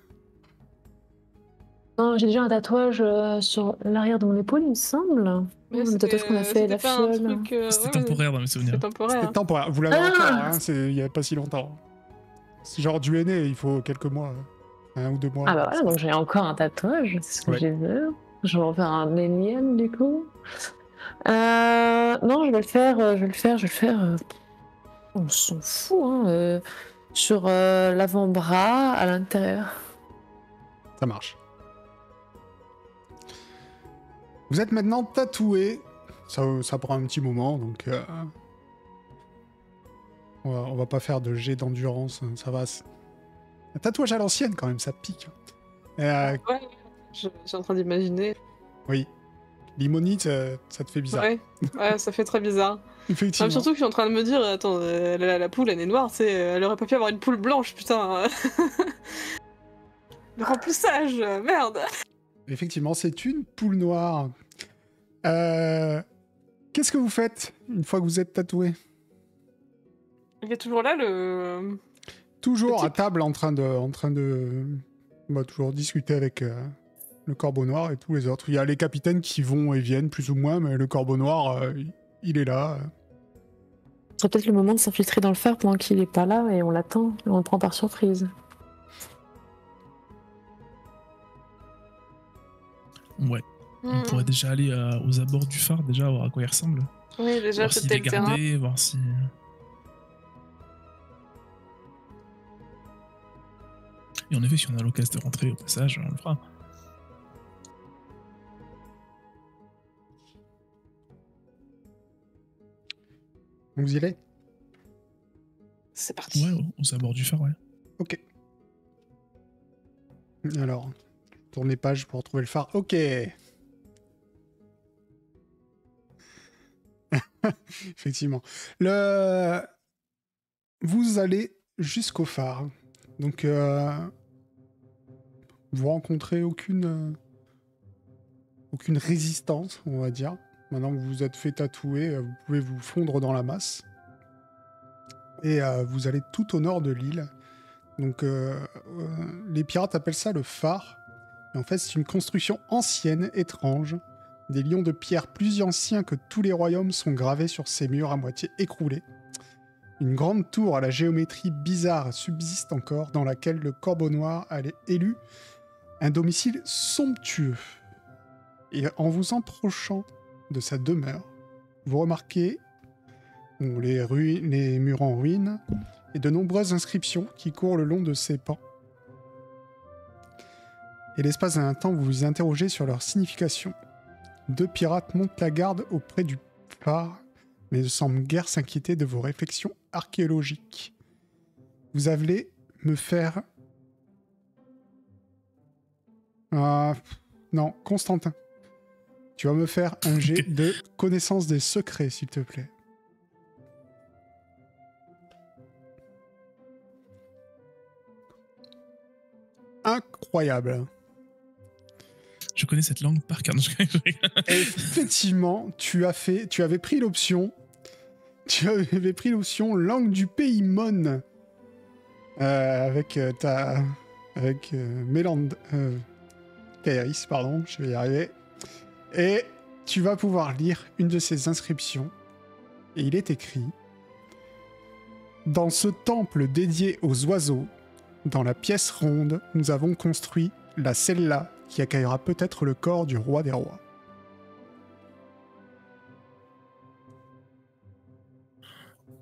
Non, j'ai déjà un tatouage sur l'arrière de mon épaule, il me semble. Le tatouage qu'on a fait, la fiole. C'était temporaire dans mes souvenirs. C'était temporaire. Vous l'avez encore, hein, il n'y a pas si longtemps. C'est genre du aîné, il faut quelques mois. 1 ou 2 mois. Ah bah voilà, donc j'ai encore un tatouage, c'est ce que j'ai vu. Je vais en faire un énième du coup. Non, je vais le faire. On s'en fout, hein. Sur l'avant-bras, à l'intérieur. Ça marche. Vous êtes maintenant tatoué. Ça prend un petit moment, donc on va pas faire de jet d'endurance. Ça va. Un tatouage à l'ancienne quand même, ça pique. Ouais, je suis en train d'imaginer. Oui. Limonite, ça te fait bizarre. Ouais, ça fait très bizarre. Effectivement. Surtout que je suis en train de me dire, attends, la poule, elle est noire, tu sais, elle aurait pas pu avoir une poule blanche, putain. Le remplissage, merde. Effectivement, c'est une poule noire. Qu'est-ce que vous faites une fois que vous êtes tatoué? Il est toujours là, le... Toujours à table, en train de... On va toujours discuter avec le Corbeau Noir et tous les autres. Il y a les capitaines qui vont et viennent, plus ou moins, mais le Corbeau Noir, il est là. Ce serait peut-être le moment de s'infiltrer dans le phare pendant qu'il est pas là et on l'attend, et on le prend par surprise. Ouais. On pourrait déjà aller aux abords du phare, déjà, voir à quoi il ressemble. Oui, déjà, voir s'il est gardé, voir si... Et en effet, si on a l'occasion de rentrer au passage, on le fera. Vous y allez? C'est parti. Ouais, aux abords du phare, ouais. Ok. Alors, tournez page pour trouver le phare. Ok. Effectivement. Vous allez jusqu'au phare. Donc, vous rencontrez aucune résistance, on va dire. Maintenant que vous vous êtes fait tatouer, vous pouvez vous fondre dans la masse. Et vous allez tout au nord de l'île. Donc, les pirates appellent ça le phare. Et en fait, c'est une construction ancienne, étrange. Des lions de pierre plus anciens que tous les royaumes sont gravés sur ces murs à moitié écroulés. Une grande tour à la géométrie bizarre subsiste encore, dans laquelle le Corbeau Noir a élu un domicile somptueux. Et en vous approchant de sa demeure, vous remarquez les murs en ruine et de nombreuses inscriptions qui courent le long de ses pans. Et l'espace d'un temps, vous vous interrogez sur leur signification. 2 pirates montent la garde auprès du phare, mais ne semblent guère s'inquiéter de vos réflexions archéologiques. Vous allez me faire... non, Constantin. Tu vas me faire un jet de connaissance des secrets, s'il te plaît. Incroyable. Je connais cette langue par cœur. Effectivement, tu avais pris l'option langue du pays Mon avec Méland Kairis, pardon, je vais y arriver. Et tu vas pouvoir lire une de ces inscriptions. Et il est écrit: dans ce temple dédié aux oiseaux, dans la pièce ronde, nous avons construit la cella qui accueillera peut-être le corps du roi des rois.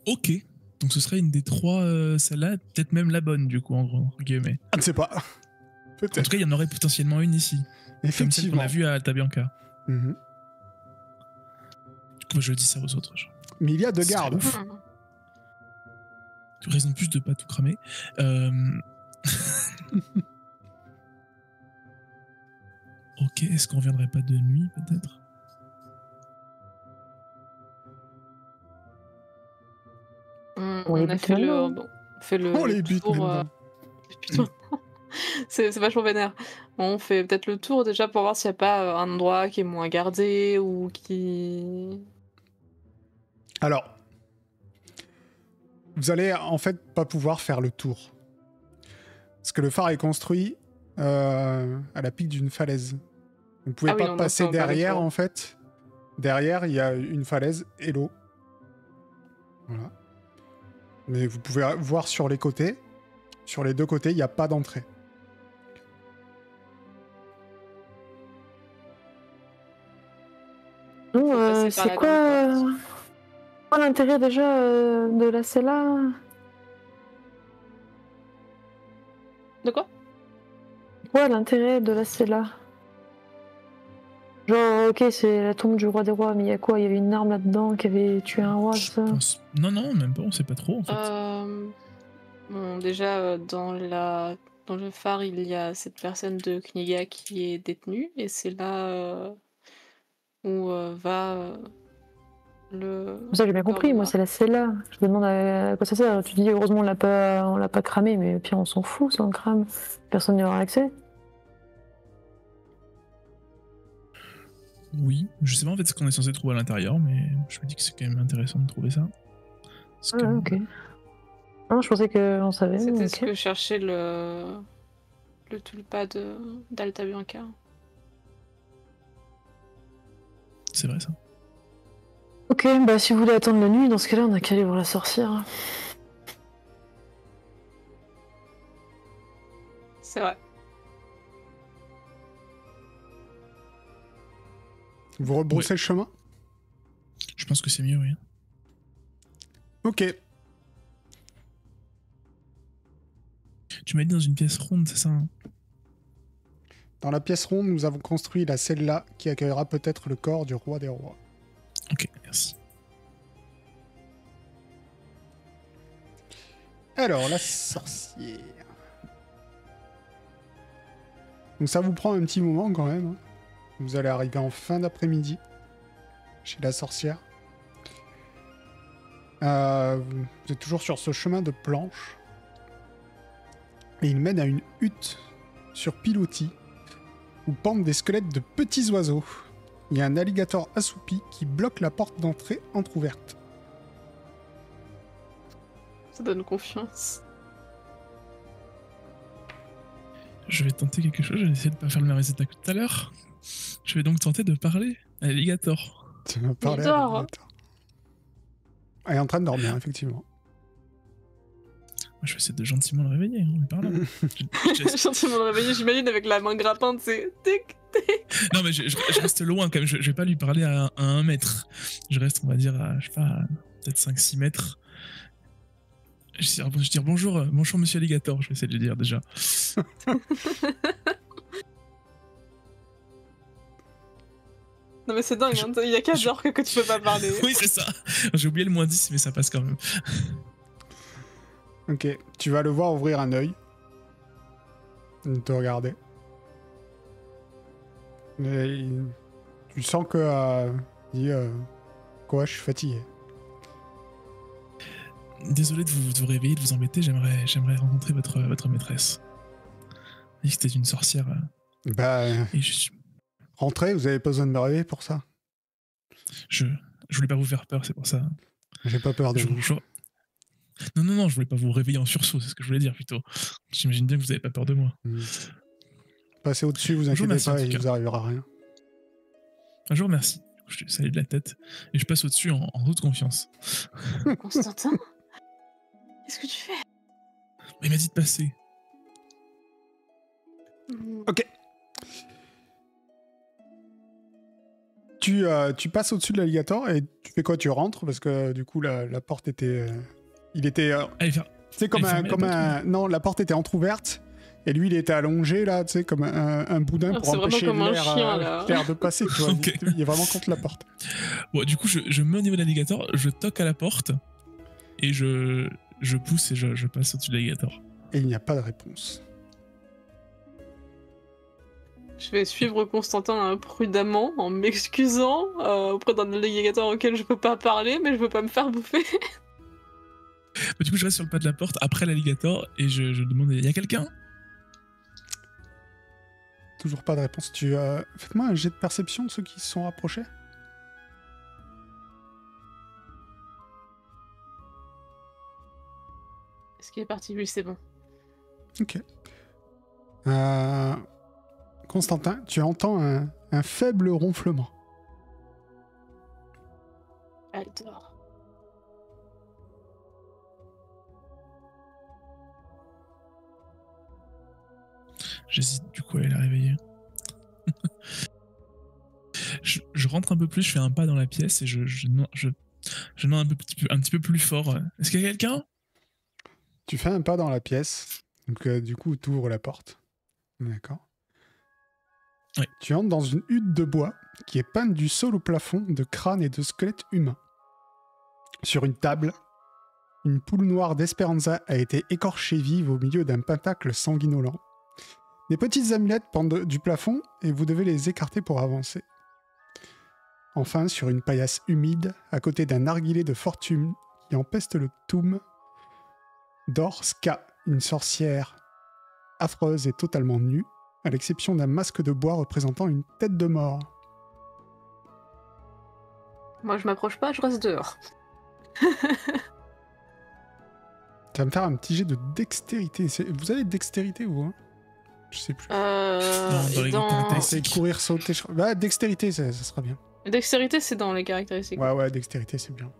Ok, donc ce serait une des 3, celle-là, peut-être même la bonne, du coup, entre guillemets. Je ne sais pas. Peut-être. En tout cas, il y en aurait potentiellement une ici. Effectivement. Comme celle qu'on a vue à Alta Bianca. Mm-hmm. Du coup, je dis ça aux autres. Genre. Mais il y a 2 gardes. Raison de plus de pas tout cramer. Ok, est-ce qu'on reviendrait pas de nuit, peut-être? On a fait le tour. Putain. C'est vachement vénère. On fait peut-être le tour déjà pour voir s'il n'y a pas un endroit qui est moins gardé ou qui... Alors, vous allez en fait pas pouvoir faire le tour. Parce que le phare est construit à la pique d'une falaise. Vous ne pouvez pas passer derrière en fait. Derrière, il y a une falaise et l'eau. Voilà. Mais vous pouvez voir sur les côtés. Sur les 2 côtés, il n'y a pas d'entrée. C'est quoi l'intérêt déjà de la cella? De quoi? Ouais, l'intérêt de la cella. Genre, ok, c'est la tombe du roi des rois, mais il y a quoi? Il y avait une arme là-dedans qui avait tué un roi, ça? Non, même pas, on sait pas trop en fait. Bon, déjà, dans le phare, il y a cette personne de Kniga qui est détenue, et c'est là où va le... Ça, j'ai bien compris, moi, c'est la cella. Je me demande à quoi ça sert. Tu dis, heureusement, on l'a pas cramé, mais puis on s'en fout, ça, on crame. Personne n'y aura accès. Oui, je sais pas en fait ce qu'on est censé trouver à l'intérieur, mais je me dis que c'est quand même intéressant de trouver ça. Ok. Non, je pensais qu'on savait. C'était ce que cherchait le tulpa d'Alta Bianca. C'est vrai ça. Ok, bah si vous voulez attendre la nuit, dans ce cas-là, on a qu'à aller voir la sorcière. C'est vrai. Vous rebroussez le chemin? Je pense que c'est mieux, oui. Ok. Tu m'as dit dans une pièce ronde, c'est ça hein? Dans la pièce ronde, nous avons construit la cella qui accueillera peut-être le corps du roi des rois. Ok, merci. Alors, la sorcière. Donc ça vous prend un petit moment quand même. Vous allez arriver en fin d'après-midi chez la sorcière. Vous êtes toujours sur ce chemin de planche. et il mène à une hutte sur pilotis où pendent des squelettes de petits oiseaux. Il y a un alligator assoupi qui bloque la porte d'entrée entrouverte. Ça donne confiance. Je vais tenter quelque chose, je vais essayer de ne pas faire le même résultat que tout à l'heure. Je vais donc tenter de parler à l'alligator. Tu vas parler Il à dort. l'alligator. Elle est en train de dormir, effectivement. Moi, je vais essayer de gentiment le réveiller en lui parlant. Gentiment le réveiller, j'imagine, avec la main grappante, c'est tic. Non, mais je reste loin quand même, je vais pas lui parler à 1 mètre. Je reste, on va dire, à, je sais pas, peut-être 5-6 mètres. Je vais dire bonjour monsieur alligator, je vais essayer de lui dire déjà. Non mais c'est dingue, hein, il y a qu'à genre que tu peux pas parler. Oui, c'est ça. J'ai oublié le -10, mais ça passe quand même. Ok, tu vas le voir ouvrir un œil. Il te regarder. Mais tu sens que il dit quoi, je suis fatigué. Désolé de vous réveiller, de vous embêter, j'aimerais rencontrer votre maîtresse. Elle dit que c'était une sorcière. Bah, Et rentrez, vous avez pas besoin de me réveiller pour ça. je voulais pas vous faire peur, c'est pour ça. J'ai pas peur de vous. Non, je voulais pas vous réveiller en sursaut, c'est ce que je voulais dire plutôt. J'imagine bien que vous avez pas peur de moi. Passez au-dessus, vous inquiétez merci, pas, en tout il cas. vous arrivera rien. Un jour, merci. Je te salue de la tête et je passe au-dessus en toute confiance. Constantin, qu'est-ce que tu fais? Mais il m'a dit de passer. Ok. Tu passes au-dessus de l'alligator et tu fais quoi? Tu rentres parce que du coup la porte était... il était... Allez, c'est comme un... Non, la porte était entrouverte et lui il était allongé là, tu sais, comme un boudin pour empêcher l'air de passer, tu vois. Okay. Il est vraiment contre la porte. Bon, du coup, je me mets au niveau de l'alligator, je toque à la porte et je pousse et je passe au-dessus de l'alligator. Et il n'y a pas de réponse. Je vais suivre Constantin prudemment en m'excusant auprès d'un alligator auquel je peux pas parler, mais je veux pas me faire bouffer. Du coup, je reste sur le pas de la porte après l'alligator et je demande, il y a quelqu'un? Toujours pas de réponse. Faites-moi un jet de perception de ceux qui se sont rapprochés. Est-ce qu'il est parti? Oui, c'est bon. Ok. Constantin, tu entends un faible ronflement. Elle dort. J'hésite du coup à aller la réveiller. je rentre un peu plus, je fais un pas dans la pièce et je demande un petit peu plus fort. Est-ce qu'il y a quelqu'un? Tu fais un pas dans la pièce, donc du coup tu ouvres la porte. D'accord. Oui. Tu entres dans une hutte de bois qui est peinte du sol au plafond de crânes et de squelettes humains. Sur une table, une poule noire d'Esperanza a été écorchée vive au milieu d'un pentacle sanguinolent. Des petites amulettes pendent du plafond et vous devez les écarter pour avancer. Enfin, sur une paillasse humide, à côté d'un narguilé de fortune qui empeste le toum, dort Ska, une sorcière affreuse et totalement nue, à l'exception d'un masque de bois représentant une tête de mort. Moi, je m'approche pas, je reste dehors. Tu vas me faire un petit jet de dextérité. Vous avez dextérité, vous hein? Je sais plus. C'est courir, sauter... Bah, dextérité, ça sera bien. Dextérité, c'est dans les caractéristiques. Ouais, dextérité, c'est bien.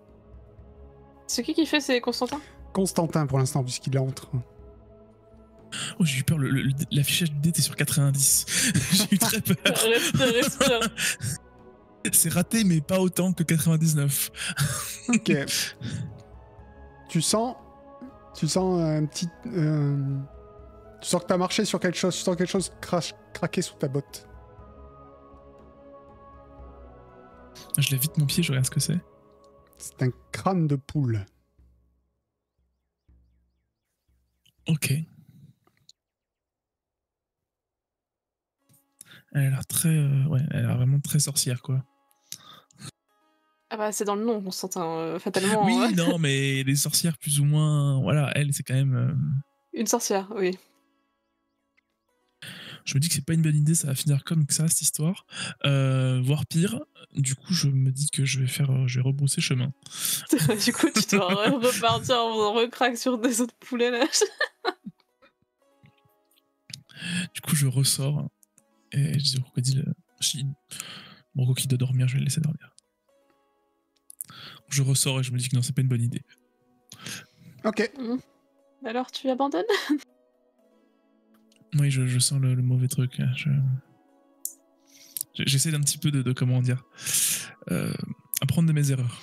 C'est qui fait? C'est Constantin? Constantin, pour l'instant, puisqu'il entre. Oh, j'ai eu peur, l'affichage du dé était sur 90. J'ai eu très peur. Respire. C'est raté, mais pas autant que 99. Ok. Tu sens un petit... Tu sens que t'as marché sur quelque chose, tu sens quelque chose craquer sous ta botte. Je lève vite mon pied, je regarde ce que c'est. C'est un crâne de poule. Ok. Elle a l'air très... ouais, elle a l'air vraiment très sorcière, quoi. Ah bah, c'est dans le nom, Constantin, fatalement. Oui, non, mais les sorcières, plus ou moins... Voilà, elle, c'est quand même... Une sorcière, oui. Je me dis que c'est pas une bonne idée, ça va finir comme ça, cette histoire. Voire pire. Du coup, je me dis que je vais rebrousser chemin. Du coup, tu dois repartir en faisant recraque sur des autres poulets, là. Du coup, je ressors et je dis au crocodile, mon coquille doit dormir, je vais le laisser dormir. Je ressors et je me dis que non, c'est pas une bonne idée. Ok. Alors, tu abandonnes? Oui, je sens le mauvais truc. Là. J'essaie d'un petit peu de comment dire, apprendre de mes erreurs.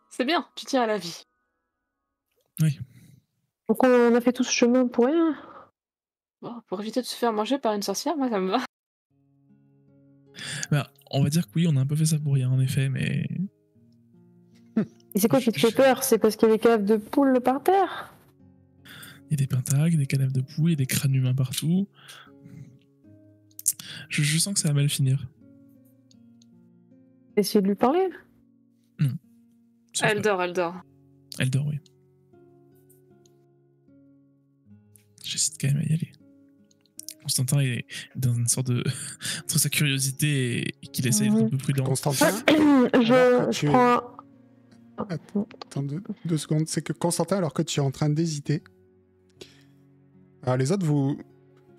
C'est bien, tu tiens à la vie. Oui. Donc on a fait tout ce chemin pour rien. Bon, pour éviter de se faire manger par une sorcière, moi ça me va. Bah, on va dire que oui, on a un peu fait ça pour rien, en effet, mais... Et c'est quoi qui te fait peur? C'est parce qu'il y a des caves de poules par terre? Il y a des pentacles, des cadavres de poux, il y a des crânes humains partout. Je sens que ça va mal finir. Essayer de lui parler? Non. Elle dort. Elle dort, oui. J'hésite quand même à y aller. Constantin est dans une sorte de... entre sa curiosité et qu'il essaie d'être un peu prudent. Constantin, je prends... Attends 2 secondes. C'est que Constantin, alors que tu es en train d'hésiter, alors les autres, vous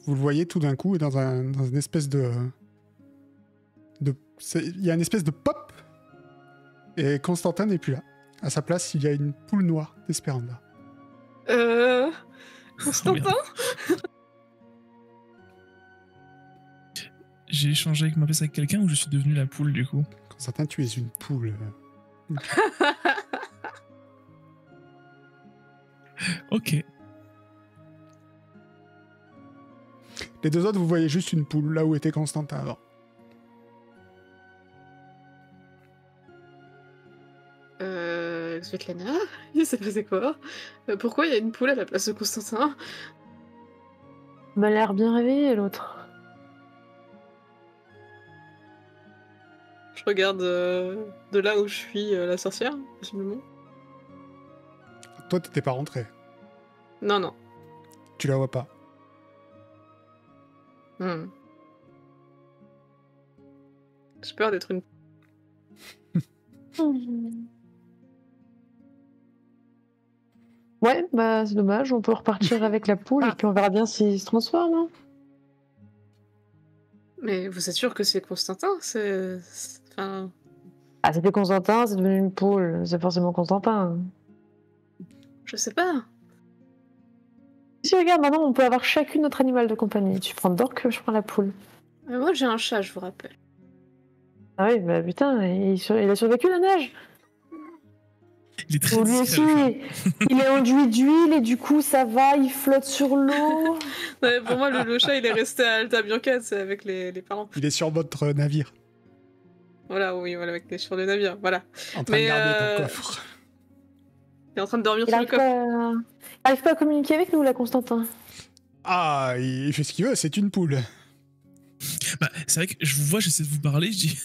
le voyez tout d'un coup dans une espèce de... Il y a une espèce de pop et Constantin n'est plus là. À sa place, il y a une poule noire d'Espéranda. Constantin? J'ai échangé avec ma pièce avec quelqu'un ou je suis devenu la poule du coup? Constantin, tu es une poule. Ok. Les 2 autres, vous voyez juste une poule, là où était Constantin avant. Svetlana, il s'est passé quoi? Pourquoi il y a une poule à la place de Constantin? Elle m'a l'air bien réveillée, l'autre. Je regarde de là où je suis la sorcière, possiblement. Toi, t'étais pas rentré. Non. Tu la vois pas. J'ai peur d'être une... Ouais, bah c'est dommage, on peut repartir avec la poule et puis on verra bien s'il se transforme. Hein. Mais vous êtes sûr que c'est Constantin? Enfin... Ah, c'était Constantin, c'est devenu une poule, c'est forcément Constantin. Je sais pas. Si regarde, maintenant on peut avoir chacune notre animal de compagnie. Tu prends Dork, je prends la poule. Moi j'ai un chat, je vous rappelle. Ah oui, bah putain, il a survécu la neige. Il est très Lui discret, aussi, il est enduit d'huile et du coup ça va, il flotte sur l'eau. Ouais, pour moi le chat il est resté à Alta Bianca, c'est avec les parents. Il est sur votre navire, Voilà, sur le navire, voilà. en train de garder ton coffre. Il est en train de dormir sur le coffre. Il arrive pas à communiquer avec nous là, Constantin. Ah, il fait ce qu'il veut, c'est une poule. Bah, c'est vrai que je vous vois, j'essaie de vous parler, je dis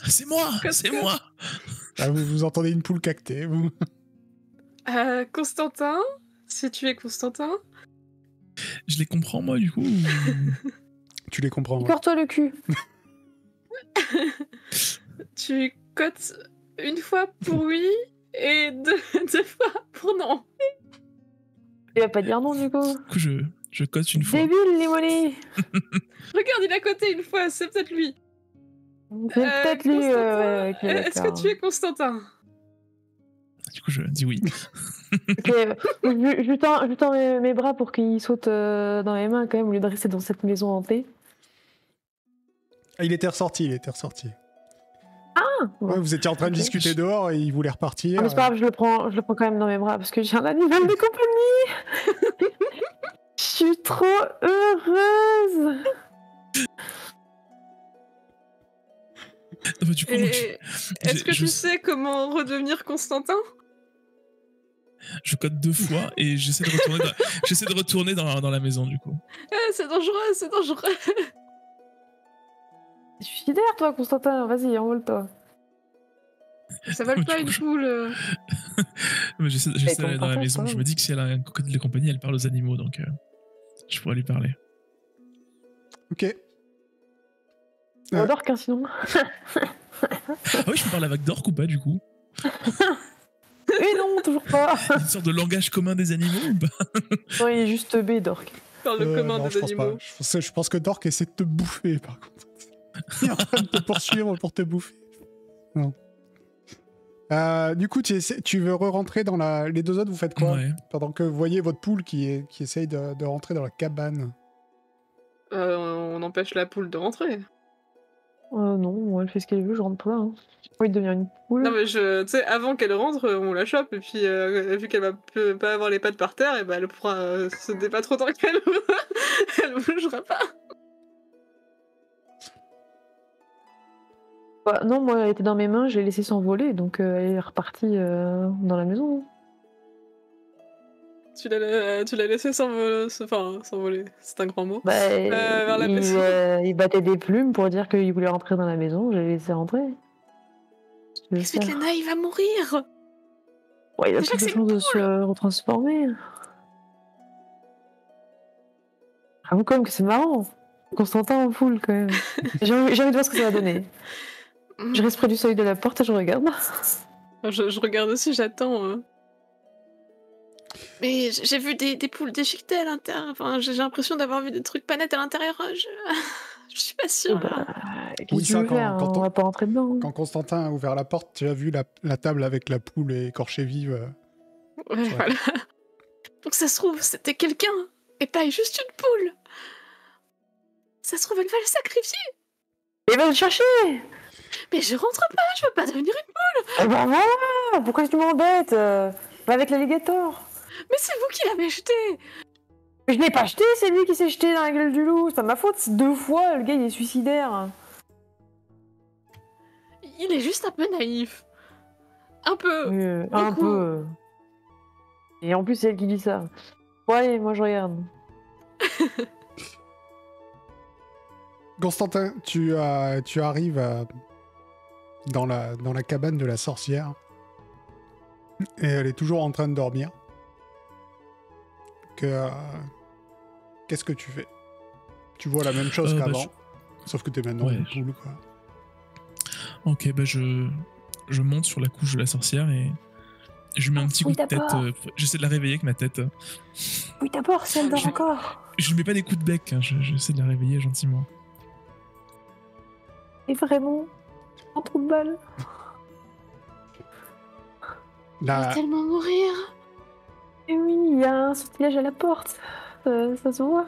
c'est moi. Ah, vous entendez une poule cacter, vous. Constantin, si tu es Constantin. Je les comprends moi du coup. Tu les comprends. Corre-toi le cul. Tu cotes une fois pour oui et deux fois pour non. Il va pas dire non du coup. Du coup je cote une fois. Débile, Limoni. Regarde, il a coté une fois, c'est peut-être lui. C'est peut-être lui. Est-ce que tu es Constantin? Du coup je dis oui. Ok, je tends mes bras pour qu'il saute dans les mains quand même au lieu de rester dans cette maison hantée. Ah, il était ressorti. Ah bon. Ouais, vous étiez en train de discuter dehors et il voulait repartir. Ah, mais c'est pas grave, je le prends quand même dans mes bras parce que j'ai un animal de compagnie. Je suis trop heureuse. Non, bah, du coup, est-ce que tu sais comment redevenir Constantin? Je code 2 fois et j'essaie de retourner dans la maison du coup. C'est dangereux. C'est suicidaire toi, Constantin. Vas-y, envole-toi. Ça vole pas une poule. Mais j'essaie d'aller dans la maison. Je me dis que si elle a un crocodile de compagnie, elle parle aux animaux, donc je pourrais lui parler. Ok. Ou d'orque, hein, sinon. Ah oui, je peux parler avec d'orque ou pas, du coup? Mais non, toujours pas. Une sorte de langage commun des animaux ou pas? Non, il est juste B, d'orque. Par le commun non, des je pense animaux. pas. Je pense que Dork essaie de te bouffer, par contre. Il est en train de te poursuivre pour te bouffer. Non. Du coup, tu veux re-rentrer dans la... Les deux autres, vous faites quoi? Ouais. Pendant que vous voyez votre poule qui essaye de rentrer dans la cabane. On empêche la poule de rentrer. Non, elle fait ce qu'elle veut, je rentre pas. Hein. J'ai pas envie de devenir une poule. Non mais tu sais, avant qu'elle rentre, on la chope et puis vu qu'elle va pas avoir les pattes par terre, et ben elle pourra se débattre trop tant qu'elle veut. Elle bougera pas. Bah, non, moi, elle était dans mes mains, je l'ai laissée s'envoler, donc elle est repartie dans la maison. Tu l'as laissé s'envoler, c'est un grand mot. Bah, vers la maison. il battait des plumes pour dire qu'il voulait rentrer dans la maison, je l'ai laissé rentrer. Svetlana, il va mourir. Ouais, il a Déjà plus que de c'est chance de se retransformer. Avoue quand même que c'est marrant. Constantin en foule, quand même. J'ai envie de voir ce que ça va donner. Je reste près du seuil de la porte et je regarde. Je regarde aussi, j'attends. Mais j'ai vu des poules déchiquetées à l'intérieur. Enfin, j'ai l'impression d'avoir vu des trucs pas nets à l'intérieur. Je suis pas sûre. Qu'est-ce que tu veux faire, hein, on va pas rentrer dedans. Quand Constantin a ouvert la porte, tu as vu la table avec la poule écorchée vive. Ouais, voilà. Donc ça se trouve, c'était quelqu'un et pas juste une poule. Ça se trouve, elle va le sacrifier. Et va le chercher. Mais je rentre pas, je veux pas devenir une poule. Eh ben voilà, pourquoi tu m'embêtes? Va avec l'alligator. Mais c'est vous qui l'avez jeté. Mais je l'ai pas jeté, c'est lui qui s'est jeté dans la gueule du loup. C'est pas ma faute, c'est 2 fois, le gars il est suicidaire. Il est juste un peu naïf. Un peu. Un peu. Et en plus c'est elle qui dit ça. Bon allez, moi je regarde. Constantin, tu arrives dans la cabane de la sorcière. Et elle est toujours en train de dormir. Qu'est-ce que tu fais? Tu vois la même chose qu'avant. Sauf que t'es maintenant une poule, quoi. Ok, bah je monte sur la couche de la sorcière et je lui mets un petit coup de tête. J'essaie de la réveiller avec ma tête. Oui, d'abord, si elle dort encore. Je lui mets pas des coups de bec, hein, j'essaie de la réveiller gentiment. Et vraiment, un trou de balle. Elle va tellement mourir. Et oui, il y a un sortilège à la porte. Ça se voit.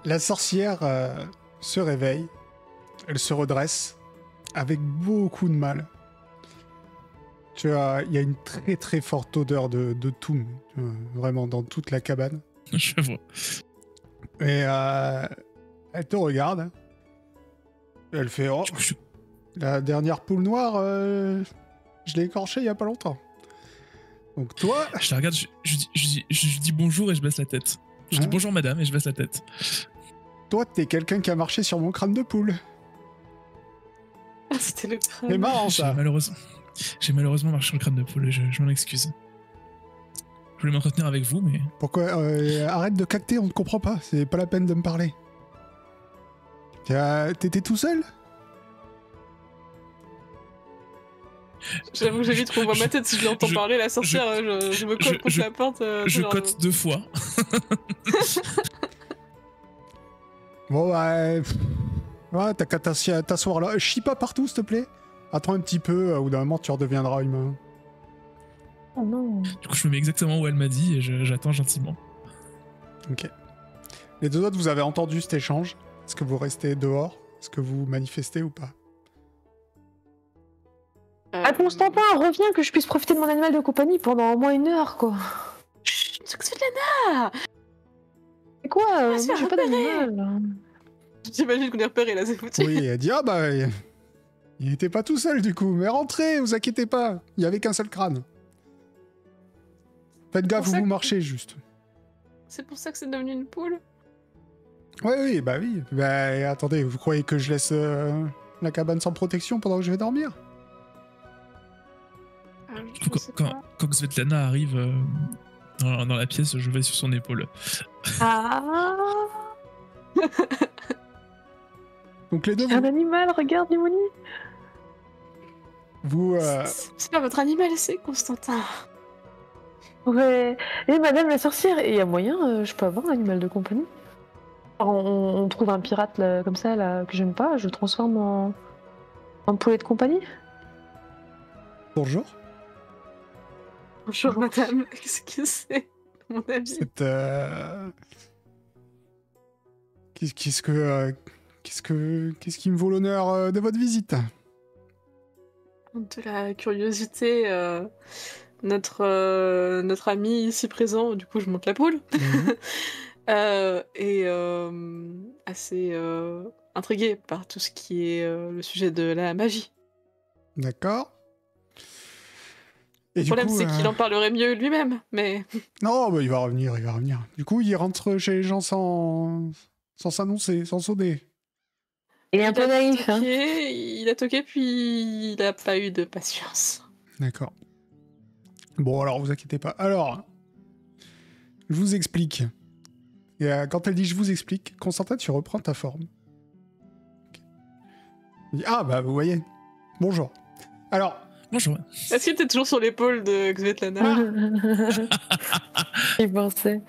La sorcière se réveille. Elle se redresse avec beaucoup de mal. Il y a une très très forte odeur de toum, vraiment dans toute la cabane. Je vois. Et elle te regarde. Elle fait la dernière poule noire, je l'ai écorchée il y a pas longtemps. Donc toi... Je la regarde, je dis bonjour et je baisse la tête. Je dis bonjour madame et je baisse la tête. Toi, t'es quelqu'un qui a marché sur mon crâne de poule. Ah, c'était le crâne. C'est marrant ça. J'ai malheureusement marché sur le crâne de poule et je m'en excuse. Je voulais m'entretenir avec vous, mais... Pourquoi arrête de cacter, on ne comprend pas. C'est pas la peine de me parler. T'étais tout seul? J'avoue que j'évite qu'on voit ma tête si je l'entends parler, la sorcière, je me colle contre la porte. Je cote 2 fois. Bon bah... Ouais, t'as qu'à t'asseoir là. Chie pas partout, s'il te plaît. Attends un petit peu, au bout d'un moment, tu redeviendras humain. Oh non. Du coup, je me mets exactement où elle m'a dit et j'attends gentiment. Ok. Les deux autres, vous avez entendu cet échange? Est-ce que vous restez dehors? Est-ce que vous manifestez ou pas? Constantin, reviens que je puisse profiter de mon animal de compagnie pendant au moins 1 heure, quoi. Chut, Svetlana! C'est quoi Moi, j'ai pas d'animal. J'imagine qu'on est repéré là, c'est foutu. Oui, elle dit ah bah... Il était pas tout seul du coup, mais rentrez, vous inquiétez pas. Il y avait qu'un seul crâne. Faites gaffe où vous marchez juste. C'est pour ça que c'est devenu une poule? Oui, bah oui. Bah attendez, vous croyez que je laisse la cabane sans protection pendant que je vais dormir? coup, quand Svetlana arrive dans la pièce, je vais sur son épaule. Ah. Donc les deux, Un animal, regarde, Limoni. vous... C'est pas votre animal, c'est Constantin. Ouais. Et madame la sorcière, il y a moyen, je peux avoir un animal de compagnie? Alors, on trouve un pirate là, comme ça là, que j'aime pas, je le transforme en poulet de compagnie? Bonjour. Bonjour madame, qu'est-ce que c'est, mon avis? Qu'est-ce qui me vaut l'honneur de votre visite? De la curiosité, notre ami ici présent, du coup je monte la poule, est assez intrigué par tout ce qui est le sujet de la magie. D'accord. Et Le problème c'est qu'il en parlerait mieux lui-même, mais... Non, bah, il va revenir. Du coup, il rentre chez les gens sans s'annoncer, sans sonner. Il est un peu naïf, hein. Il a toqué, puis il a pas eu de patience. D'accord. Bon, alors, vous inquiétez pas. Alors, je vous explique. Et, quand elle dit « je vous explique », Constantin, tu reprends ta forme. Il dit, ah, bah, vous voyez. Bonjour. Alors... Bonjour. Est-ce que t'es toujours sur l'épaule de Svetlana? Il pensait.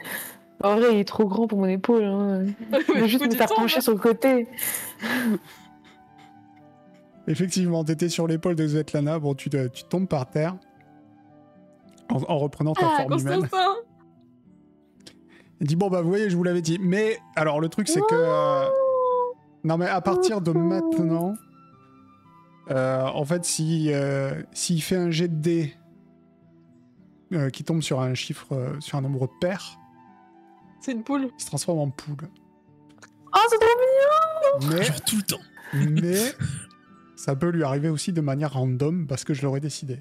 En vrai, il est trop grand pour mon épaule. Hein. Il va juste me faire pencher sur le côté. Effectivement, t'étais sur l'épaule de Svetlana. Bon, tu tombes par terre en reprenant ta forme humaine. Il dit, bon, bah, vous voyez, je vous l'avais dit. Mais, alors, le truc, c'est que... non, mais à partir de maintenant... en fait, s'il fait un jet de dés qui tombe sur un chiffre, sur un nombre pair, c'est une poule. Il se transforme en poule. Oh, c'est trop mignon! Mais, genre tout le temps. Mais ça peut lui arriver aussi de manière random parce que je l'aurais décidé.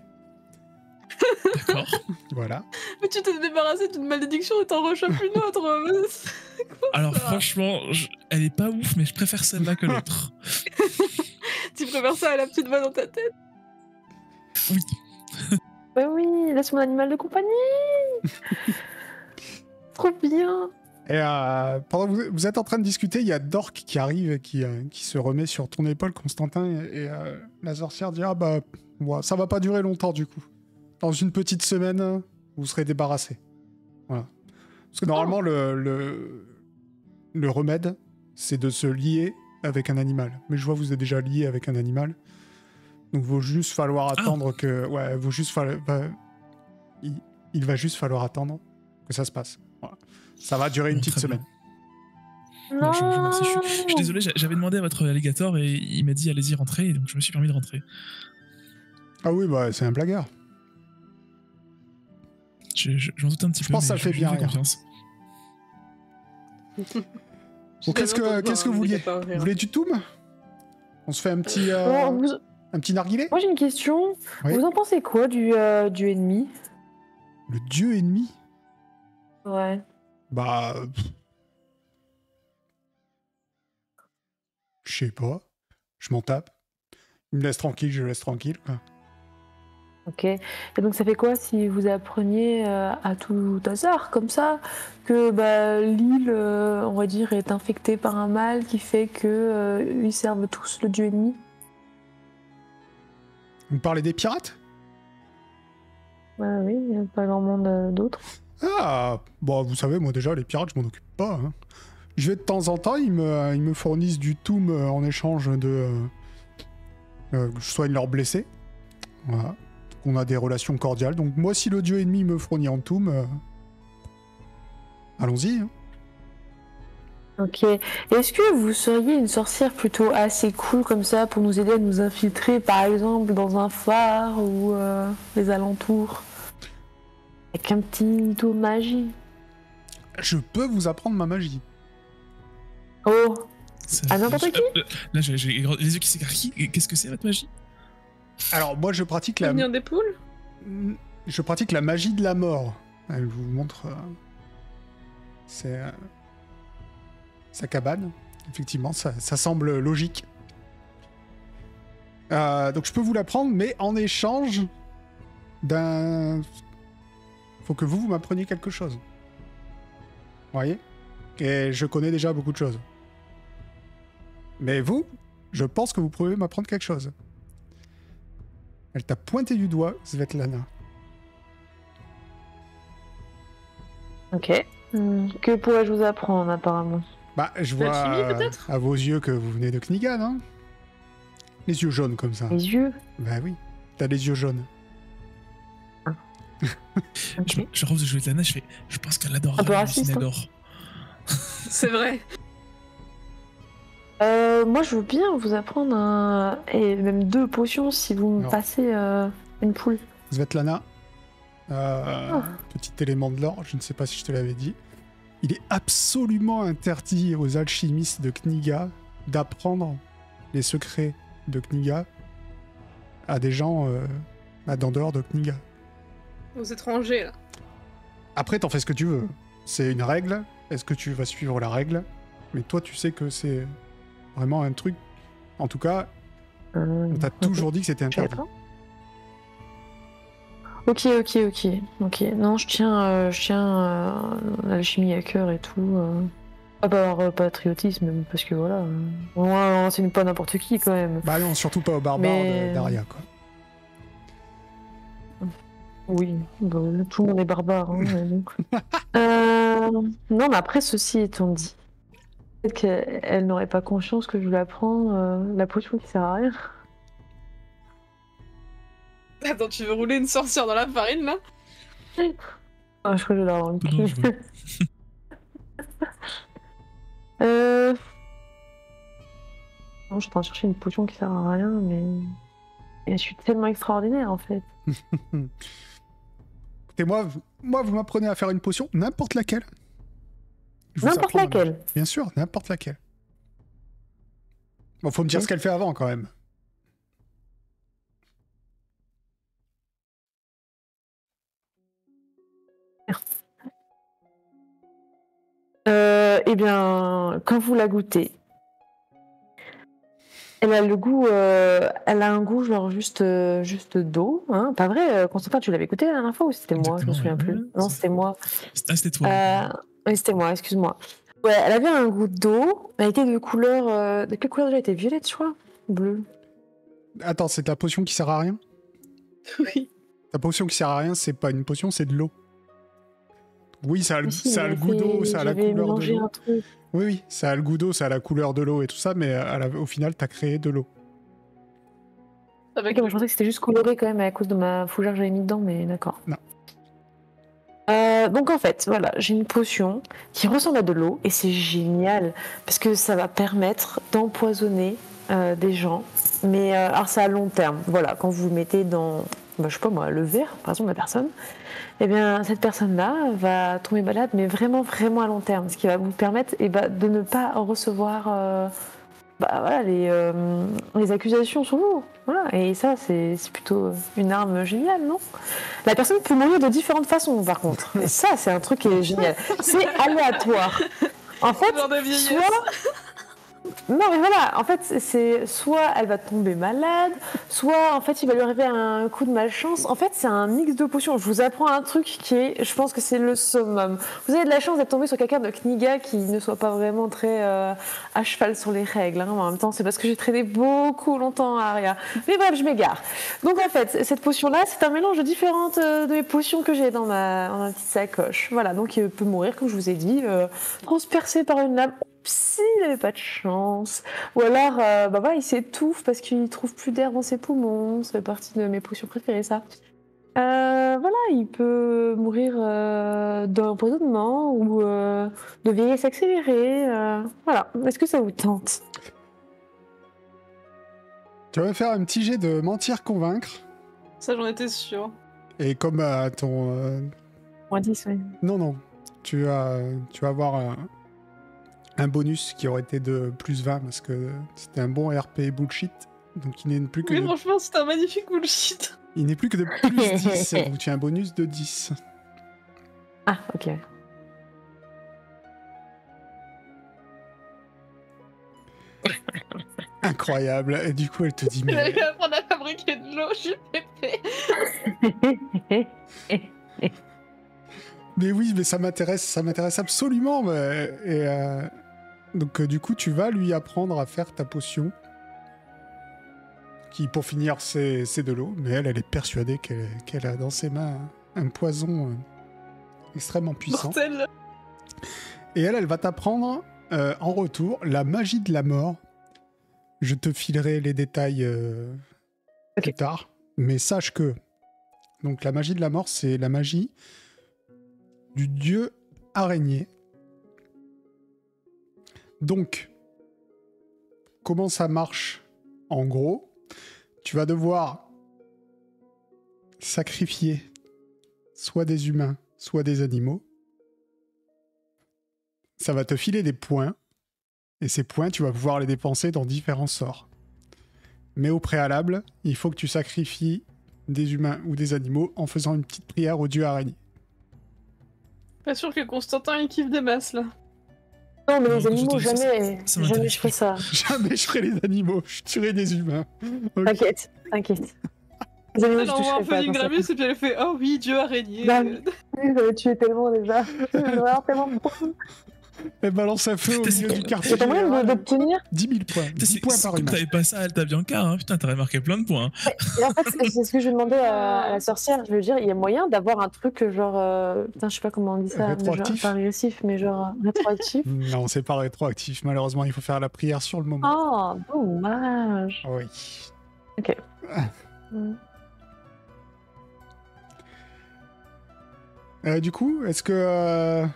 D'accord. Voilà. Mais tu t'es débarrassé d'une malédiction et t'en rechopes une autre. Alors franchement, elle est pas ouf, mais je préfère celle-là que l'autre. Tu préfères ça à la petite voix dans ta tête? Oui. Bah oui, laisse mon animal de compagnie. Trop bien. Et pendant que vous êtes en train de discuter, il y a Dork qui arrive et qui se remet sur ton épaule, Constantin, et la sorcière dit « Ah bah, ouais, ça va pas durer longtemps du coup. Dans une petite semaine, vous serez débarrassé. » Voilà. Parce que normalement, le remède, c'est de se lier avec un animal. Mais je vois que vous êtes déjà lié avec un animal. Donc il va juste falloir attendre que... Ouais, il va juste falloir attendre que ça se passe. Voilà. Ça va durer une petite semaine. Non, je vous remercie. Je suis désolé, j'avais demandé à votre alligator et il m'a dit allez-y, rentrez, et donc je me suis permis de rentrer. Ah oui, bah c'est un blagueur. J'en doute un petit peu. Je pense que ça le fait bien. Confiance. Bon, qu'est-ce que vous vouliez? Vous voulez du toum? On se fait un petit un petit narguilé? Moi j'ai une question. Oui. Vous en pensez quoi du ennemi? Le dieu ennemi? Ouais. Bah... Je sais pas. Je m'en tape. Il me laisse tranquille, je le laisse tranquille, quoi. Ok. Et donc ça fait quoi si vous appreniez à tout hasard, comme ça, que l'île, on va dire, est infectée par un mal qui fait que ils servent tous le dieu ennemi? Vous parlez des pirates? Oui, il n'y a pas grand monde d'autres. Ah, bon, vous savez, moi déjà, les pirates, je m'en occupe pas. Hein. Je vais de temps en temps, ils me fournissent du toum en échange de... que je soigne leurs blessés. Voilà. On a des relations cordiales. Donc moi, si le dieu ennemi me fournit en toum, allons-y. Hein. Ok. Est-ce que vous seriez une sorcière plutôt assez cool comme ça pour nous aider à nous infiltrer, par exemple, dans un phare ou les alentours? Avec un petit tour de magie. Je peux vous apprendre ma magie. Oh. À n'importe qui? Là, j'ai les yeux qui s'écarquillent. Qu'est-ce que c'est, votre magie? Alors, moi, je pratique la... des poules? Je pratique la magie de la mort. Je vous montre... C'est... sa cabane. Effectivement, ça semble logique. Donc, je peux vous l'apprendre, mais en échange d'un... Faut que vous m'appreniez quelque chose. Vous voyez? Et je connais déjà beaucoup de choses. Mais vous, je pense que vous pouvez m'apprendre quelque chose. Elle t'a pointé du doigt, Svetlana. Ok. Que pourrais-je vous apprendre, apparemment? Bah, je La vois chimie, peut-être à vos yeux que vous venez de Kniga, non? Les yeux jaunes comme ça. Les yeux? Bah oui, t'as les yeux jaunes. Ok. Je refais jouer de Lana, je pense qu'elle adore Un peu raciste, hein. d'or. C'est vrai. Moi, je veux bien vous apprendre et même 2 potions si vous me Non. passez une poule. Svetlana, petit élément de l'or, je ne sais pas si je te l'avais dit. Il est absolument interdit aux alchimistes de Kniga d'apprendre les secrets de Kniga à des gens d'en dehors de Kniga. Aux étrangers, là. Après, t'en fais ce que tu veux. C'est une règle. Est-ce que tu vas suivre la règle? Mais toi, tu sais que c'est vraiment un truc. En tout cas, on t'a toujours dit que c'était Je savais interdit. pas. Ok. Non, je tiens l'alchimie à cœur et tout. Pas par patriotisme, parce que voilà. On enseigne pas n'importe qui quand même. Bah non, surtout pas aux barbares Mais- d'Aria, quoi. Oui, bah, tout le monde est barbare. Hein, mais bon. Non, mais après, ceci étant dit, peut-être qu'elle n'aurait pas conscience que je lui apprends la potion qui sert à rien. Attends, tu veux rouler une sorcière dans la farine, là? Ah, je crois que je vais l'avoir en Peu cul. dangereux. Non, je suis en train de chercher une potion qui sert à rien, mais. Et je suis tellement extraordinaire en fait. Écoutez, moi, vous m'apprenez à faire une potion, n'importe laquelle. Je vous N'importe apprends ma magie. laquelle. Bien sûr, n'importe laquelle. Bon, faut me dire ce qu'elle fait avant, quand même. Eh bien, quand vous la goûtez, elle a le goût, elle a un goût genre juste d'eau, hein. Pas vrai, Constantin, tu l'avais goûté la dernière fois ou c'était moi? Je me Exactement, souviens ouais. plus. Ouais, Non, c'est- c'était moi. C'était toi. Oui, c'était moi, excuse-moi. Ouais, elle avait un goût d'eau. Elle était de couleur. De quelle couleur déjà? Elle était violette, je crois. Bleu. Attends, c'est ta potion qui sert à rien? Oui. Ta potion qui sert à rien, c'est pas une potion, c'est de l'eau. Oui, ça a le, Mais si, ça a le j'avais goût d'eau, fait- ça a la j'avais couleur de mélangé l'eau. un truc. Oui, ça a le goût d'eau, ça a la couleur de l'eau et tout ça, mais au final, t'as créé de l'eau. Avec Ok, moi je pensais que c'était juste coloré quand même à cause de ma fougère que j'avais mis dedans, mais d'accord. Non. Donc en fait, voilà, j'ai une potion qui ressemble à de l'eau et c'est génial parce que ça va permettre d'empoisonner des gens, mais alors c'est à long terme. Voilà, quand vous mettez dans, je sais pas moi, le verre par exemple de la personne, eh bien cette personne-là va tomber malade, mais vraiment vraiment à long terme, ce qui va vous permettre de ne pas recevoir voilà, les accusations sur vous. Voilà. Et ça, c'est plutôt une arme géniale, non? La personne peut mourir de différentes façons, par contre. Et ça, c'est un truc qui est génial. C'est aléatoire. En fait, Genre de vieillesse. soit... Non, mais voilà, en fait, c'est soit elle va tomber malade, soit en fait il va lui arriver un coup de malchance. En fait, c'est un mix de potions. Je vous apprends un truc qui est, je pense que c'est le summum. Vous avez de la chance d'être tombé sur quelqu'un de Kniga qui ne soit pas vraiment très à cheval sur les règles. Hein. En même temps, c'est parce que j'ai traîné beaucoup longtemps à Aria. Mais bref, je m'égare. Donc en fait, cette potion-là, c'est un mélange de différentes de mes potions que j'ai dans ma petite sacoche. Voilà, donc il peut mourir, comme je vous ai dit, transpercé par une lame. S'il n'avait pas de chance. Ou alors, voilà, il s'étouffe parce qu'il trouve plus d'air dans ses poumons. Ça fait partie de mes potions préférées, ça. Voilà, il peut mourir d'un empoisonnement ou de vieillesse accélérée. Voilà, est-ce que ça vous tente? Tu vas me faire un petit jet de mentir-convaincre. Ça, j'en étais sûre. Et comme ton... Moins 10, oui. Non, tu vas avoir un bonus qui aurait été de plus 20 parce que c'était un bon RP bullshit. Donc il n'est plus que Oui, de, franchement, c'était un magnifique bullshit. il n'est plus que de plus 10. Donc tu as un bonus de 10. Ah, ok. Incroyable. Et du coup, elle te dit Elle mais allait apprendre à fabriquer de l'eau, je lui fais Mais oui, mais ça m'intéresse absolument. Donc du coup, tu vas lui apprendre à faire ta potion. Qui, pour finir, c'est de l'eau. Mais elle est persuadée qu'elle a dans ses mains un poison extrêmement puissant. Mortel. Et elle va t'apprendre en retour la magie de la mort. Je te filerai les détails plus tard. Mais sache que donc la magie de la mort, c'est la magie du dieu araignée. Donc, comment ça marche en gros? Tu vas devoir sacrifier soit des humains, soit des animaux. Ça va te filer des points. Et ces points, tu vas pouvoir les dépenser dans différents sorts. Mais au préalable, il faut que tu sacrifies des humains ou des animaux en faisant une petite prière au dieu araignée. Pas sûr que Constantin il kiffe des masses là. Non, mais les Non, animaux, ça, jamais m'intéresse je ferai ça. Jamais je ferai les animaux, je tuerai des humains. Ok. T'inquiète. Les animaux, Elle je envoie un toucherai pas. peu Gramus et puis elle fait oh oui, dieu araignée. Bah, j'avais tué tellement déjà. J'avais avoir tellement de points. Elle balance un feu au milieu du quartier C'est pas moyen général. d'obtenir. 10 000 points. 10 points par Comme humain. t'avais pas ça à Alta Bianca, hein. Putain, t'aurais marqué plein de points. Et en fait, c'est ce que je demandais à la sorcière. Je veux dire, il y a moyen d'avoir un truc genre. Putain, je sais pas comment on dit ça. Rétroactif. Genre, pas régressif, mais genre rétroactif. Non, c'est pas rétroactif. Malheureusement, il faut faire la prière sur le moment. Oh, dommage. Oui. Ok. Du coup, est-ce que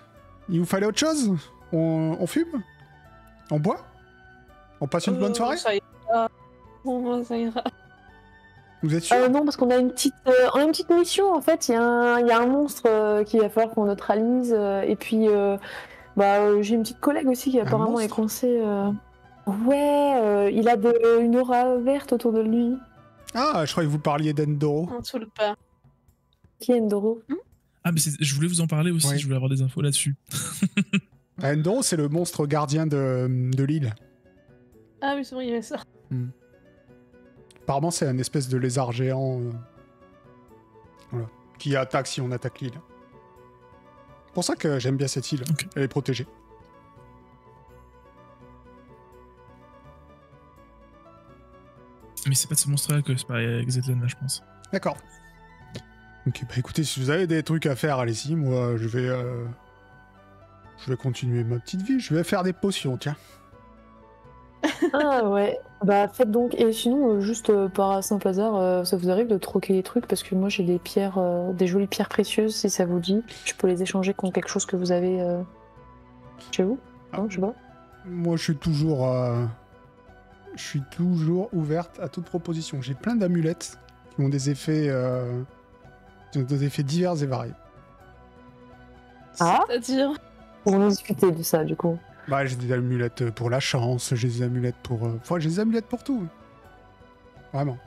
il vous fallait autre chose? On fume? On boit? On passe une bonne soirée? Ça ira. Bon, ça ira. Vous êtes sûr? Non, parce qu'on a une petite mission en fait. Il y a un monstre qu'il va falloir qu'on neutralise. Et puis, j'ai une petite collègue aussi qui apparemment est coincée. Ouais, il a une aura verte autour de lui. Ah, je croyais que vous parliez d'Endoro. On saoule pas. Qui est Endoro? Ah, mais je voulais vous en parler aussi, Oui. je voulais avoir des infos là-dessus. Endoro, c'est le monstre gardien de l'île. Ah oui, c'est vrai, il y avait ça. Apparemment, c'est un espèce de lézard géant voilà, qui attaque si on attaque l'île. C'est pour ça que j'aime bien cette île. Ok. Elle est protégée. Mais c'est pas de ce monstre-là que c'est pas avec Zetlana, je pense. D'accord. Ok, bah écoutez, si vous avez des trucs à faire, allez-y. Moi, je vais continuer ma petite vie. Je vais faire des potions, tiens. Ah ouais. Bah faites donc. Et sinon, juste par simple hasard, ça vous arrive de troquer les trucs parce que moi j'ai des pierres, des jolies pierres précieuses si ça vous dit. Je peux les échanger contre quelque chose que vous avez chez vous. Non, je sais pas. Moi, je suis toujours ouverte à toute proposition. J'ai plein d'amulettes qui ont des effets divers et variés. Ah. C'est-à-dire On va discuter de ça du coup. Bah, j'ai des amulettes pour la chance, j'ai des amulettes pour... j'ai des amulettes pour tout. Vraiment.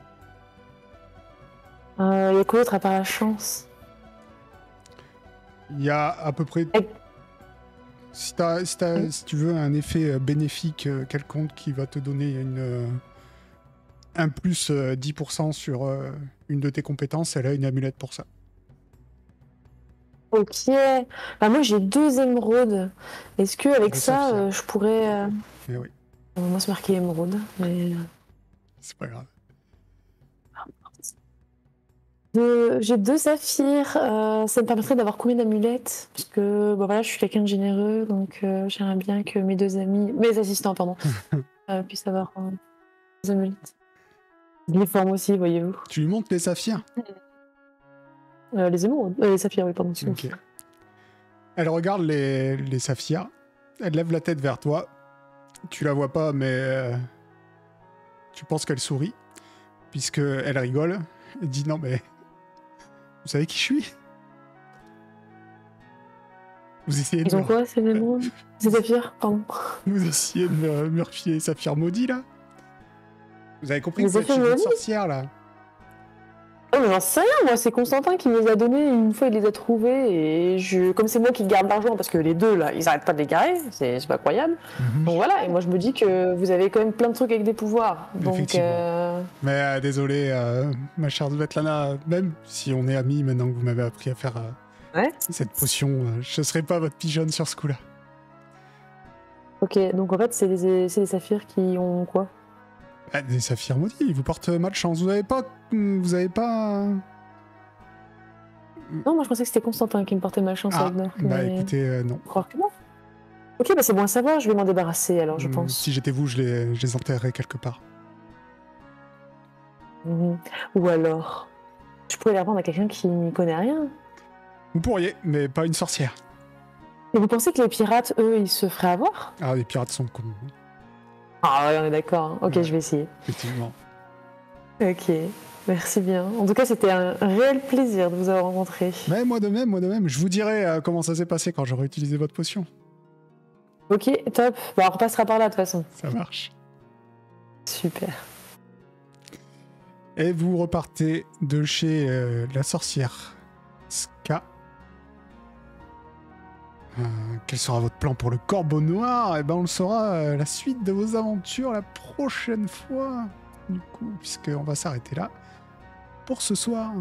Il y a quoi d'autre à part la chance? Il y a à peu près... Si tu veux un effet bénéfique quelconque qui va te donner un plus 10% sur une de tes compétences, elle a une amulette pour ça. Ok. Bah moi j'ai 2 émeraudes. Est-ce que avec Deux ça saphirs. je pourrais... Mais oui, Moi c'est marqué émeraude. Mais... c'est pas grave. J'ai 2 saphirs. Ça me permettrait d'avoir combien d'amulettes? Parce que voilà, je suis quelqu'un de généreux, donc j'aimerais bien que mes assistants, pardon, puissent avoir des amulettes. Je les forme aussi, voyez-vous. Tu lui montres les saphirs? Les émeraudes, les saphirs, oui, pardon. Ok. Elle regarde les saphirs. Elle lève la tête vers toi. Tu la vois pas, mais tu penses qu'elle sourit, puisque elle rigole. Elle dit non, mais vous savez qui je suis? Vous essayez de Ils ont quoi, ces émeraudes? Ces saphirs, pardon. Vous essayez de me refiler les saphirs maudits, là? Vous avez compris Les que vous êtes saphirs chez une maudits? sorcière, là? Non, mais j'en sais rien, moi, c'est Constantin qui me les a donnés. Une fois, il les a trouvés. Et comme c'est moi qui garde l'argent, parce que les deux, là, ils arrêtent pas de les garer, c'est pas croyable. Donc voilà, et moi, je me dis que vous avez quand même plein de trucs avec des pouvoirs. Donc, Effectivement. Mais désolé, ma chère Svetlana, même si on est amis maintenant que vous m'avez appris à faire cette potion, je serai pas votre pigeonne sur ce coup-là. Ok, donc en fait, c'est les saphirs qui ont quoi? Des saphirs maudits, ils vous portent malchance. Vous avez pas... Vous avez pas... Non, moi je pensais que c'était Constantin qui me portait malchance avec Dork. Bah écoutez, non. Croire que non. Ok, bah c'est bon à savoir, je vais m'en débarrasser alors, je pense. Si j'étais vous, je les enterrerais quelque part. Ou alors, je pourrais les revendre à quelqu'un qui n'y connaît rien. Vous pourriez, mais pas une sorcière. Et vous pensez que les pirates, eux, ils se feraient avoir? Ah, les pirates sont comme... Ah ouais, on est d'accord. Ok, ouais, je vais essayer. Effectivement. Ok, merci bien. En tout cas, c'était un réel plaisir de vous avoir rencontré. Mais moi de même. Je vous dirai comment ça s'est passé quand j'aurai utilisé votre potion. Ok, top. Bon, on repassera par là de toute façon. Ça marche. Super. Et vous repartez de chez la sorcière Ska. Quel sera votre plan pour le corbeau noir? Eh ben on le saura la suite de vos aventures la prochaine fois. Du coup, puisqu'on va s'arrêter là pour ce soir.